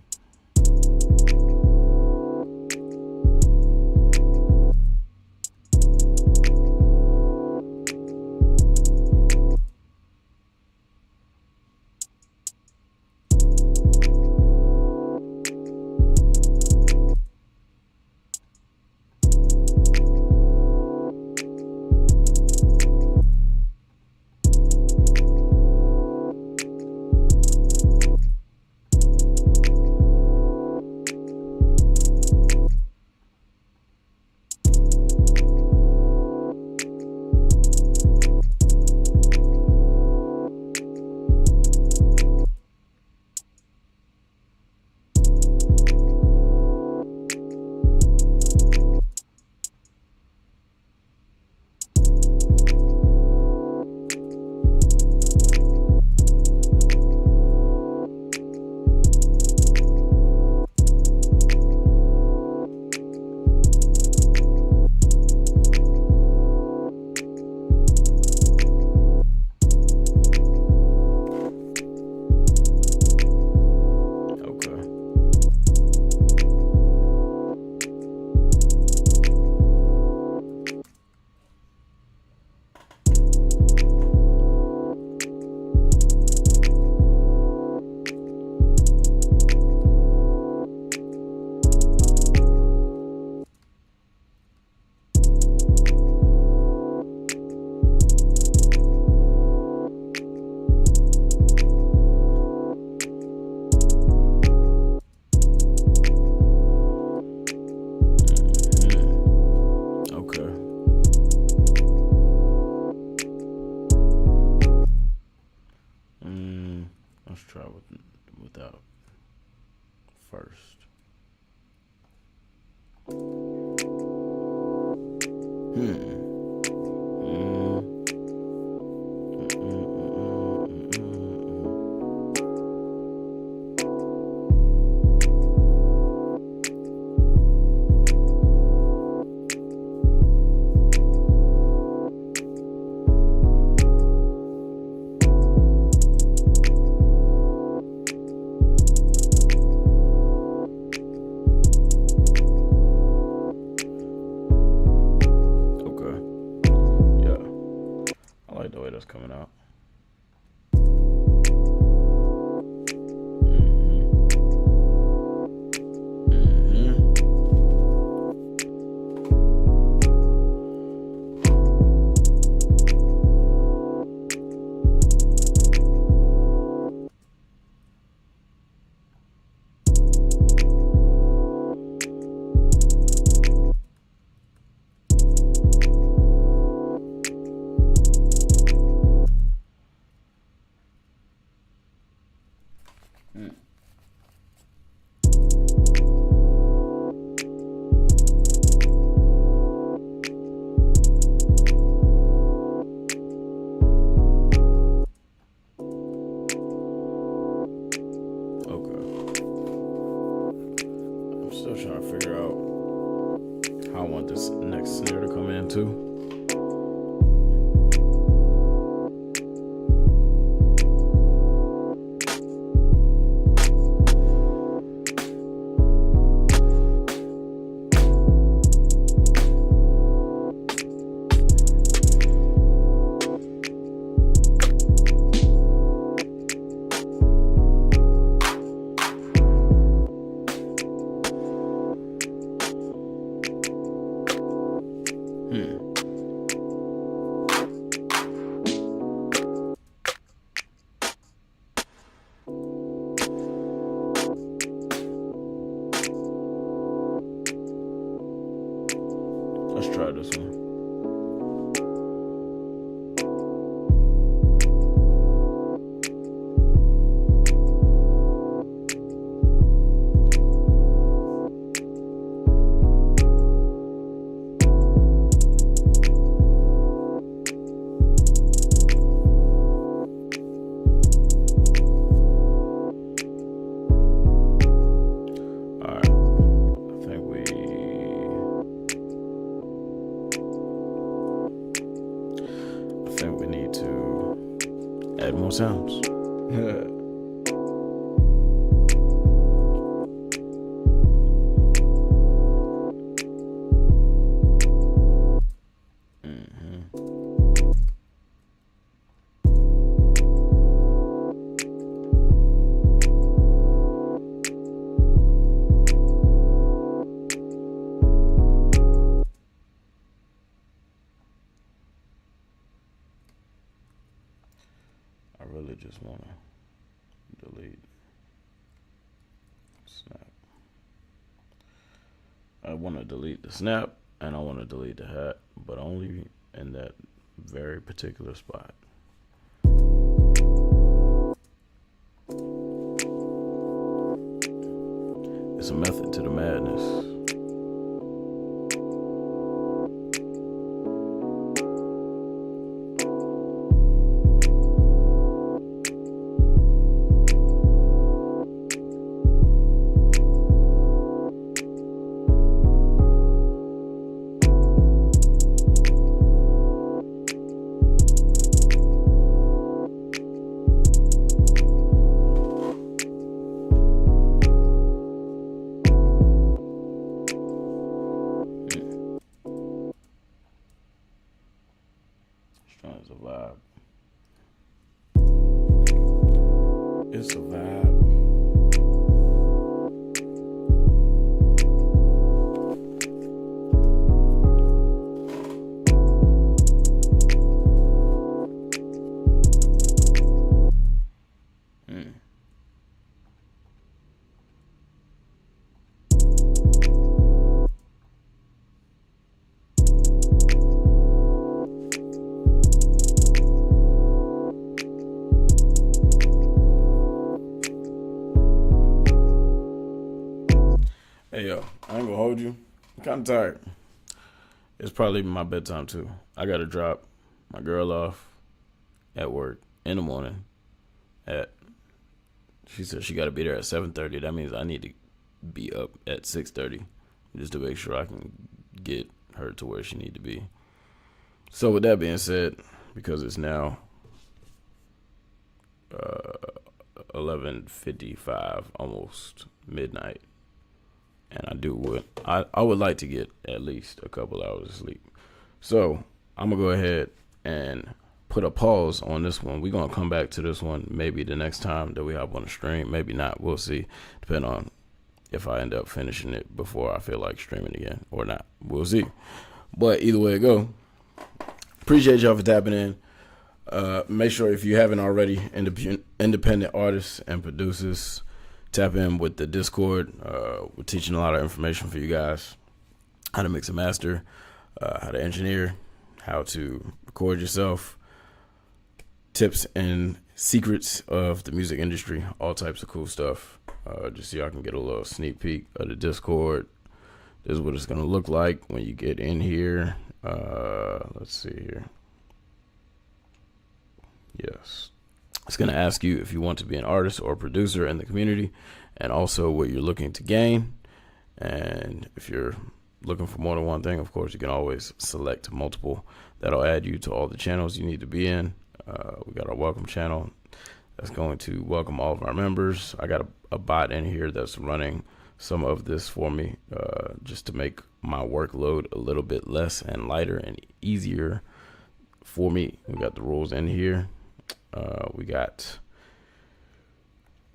Let's try without first. The way that's coming out. add more sounds. I really just want to delete snap. I want to delete the snap and I want to delete the hat, but only in that very particular spot. It's a method to the madness. It's a vibe. It's a vibe. Hey yo, I ain't gonna hold you. I'm kind of tired. It's probably my bedtime too. I gotta drop my girl off at work in the morning. She said she gotta be there at 7:30. That means I need to be up at 6:30 just to make sure I can get her to where she need to be. So with that being said, because it's now 11:55, almost midnight. And I would like to get at least a couple hours of sleep. So I'm gonna go ahead and put a pause on this one. We're gonna come back to this one maybe the next time that we hop on the stream. Maybe not. We'll see. Depending on if I end up finishing it before I feel like streaming again or not. We'll see. But either way it go, appreciate y'all for tapping in. Make sure if you haven't already, independent artists and producers, tap in with the Discord. We're teaching a lot of information for you guys. How to mix and master, how to engineer, how to record yourself, tips and secrets of the music industry, all types of cool stuff. Just so y'all can get a little sneak peek of the Discord. This is what it's going to look like when you get in here. Let's see here. Yes. It's going to ask you if you want to be an artist or producer in the community, and also what you're looking to gain. And if you're looking for more than one thing, of course, you can always select multiple. That'll add you to all the channels you need to be in. We got our welcome channel that's going to welcome all of our members. I got a bot in here that's running some of this for me, just to make my workload a little bit less and lighter and easier for me. We got the rules in here. We got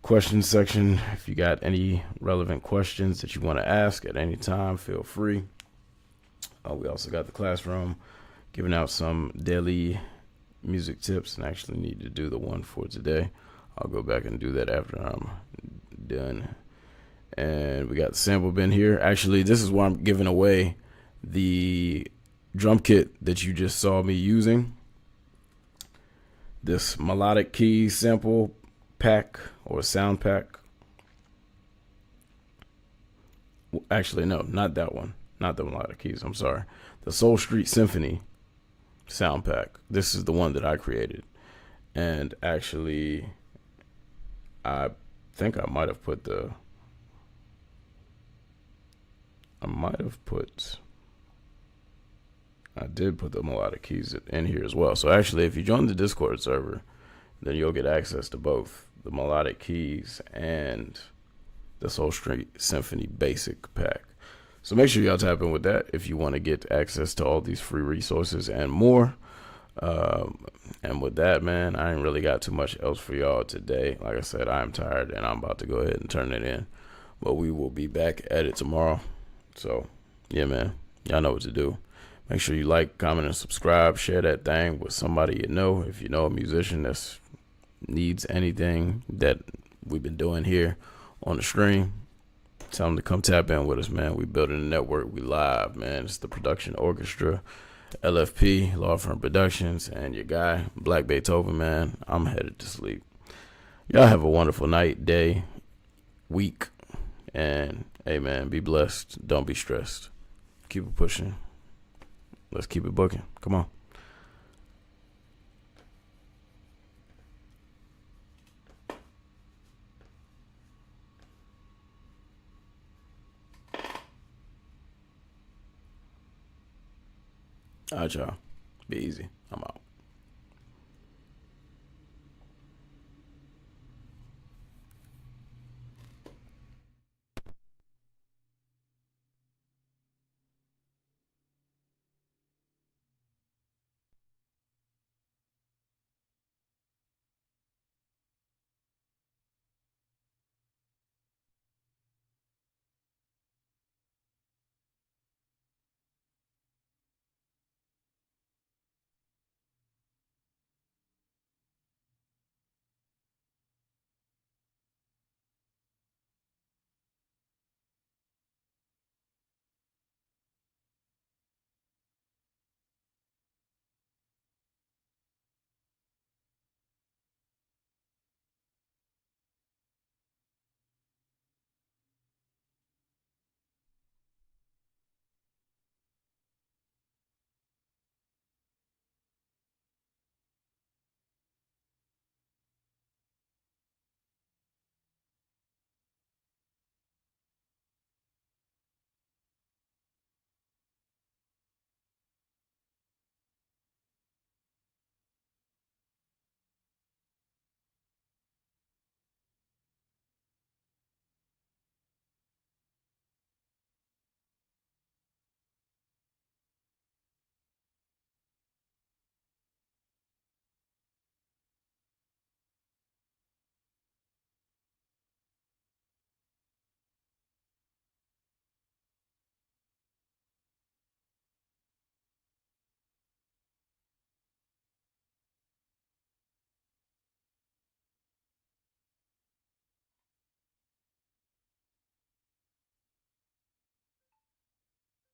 questions section. If you got any relevant questions that you want to ask at any time, feel free. We also got the classroom, giving out some daily music tips, and actually need to do the one for today. I'll go back and do that after I'm done. And we got the sample bin here. Actually, this is where I'm giving away the drum kit that you just saw me using. This melodic keys sample pack or sound pack. Actually, no, not that one. Not the melodic keys. I'm sorry. The Soul Street Symphony sound pack. This is the one that I created. And actually, I think I might have put I did put the melodic keys in here as well. So actually, if you join the Discord server, then you'll get access to both the melodic keys and the Soul Street Symphony Basic Pack. So make sure y'all tap in with that if you want to get access to all these free resources and more. And with that, man, I ain't really got too much else for y'all today. Like I said, I am tired and I'm about to go ahead and turn it in. But we will be back at it tomorrow. So, yeah, man, y'all know what to do. Make sure you like, comment, and subscribe. Share that thing with somebody you know. If you know a musician that needs anything that we've been doing here on the stream, tell them to come tap in with us, man. We building a network. We live, man. It's the Production Orchestra, LFP, Law Firm Productions, and your guy, Black Beethoven, man. I'm headed to sleep. Y'all have a wonderful night, day, week, and, hey, man, be blessed. Don't be stressed. Keep it pushing. Let's keep it booking. Come on. All right, y'all. Be easy. I'm out.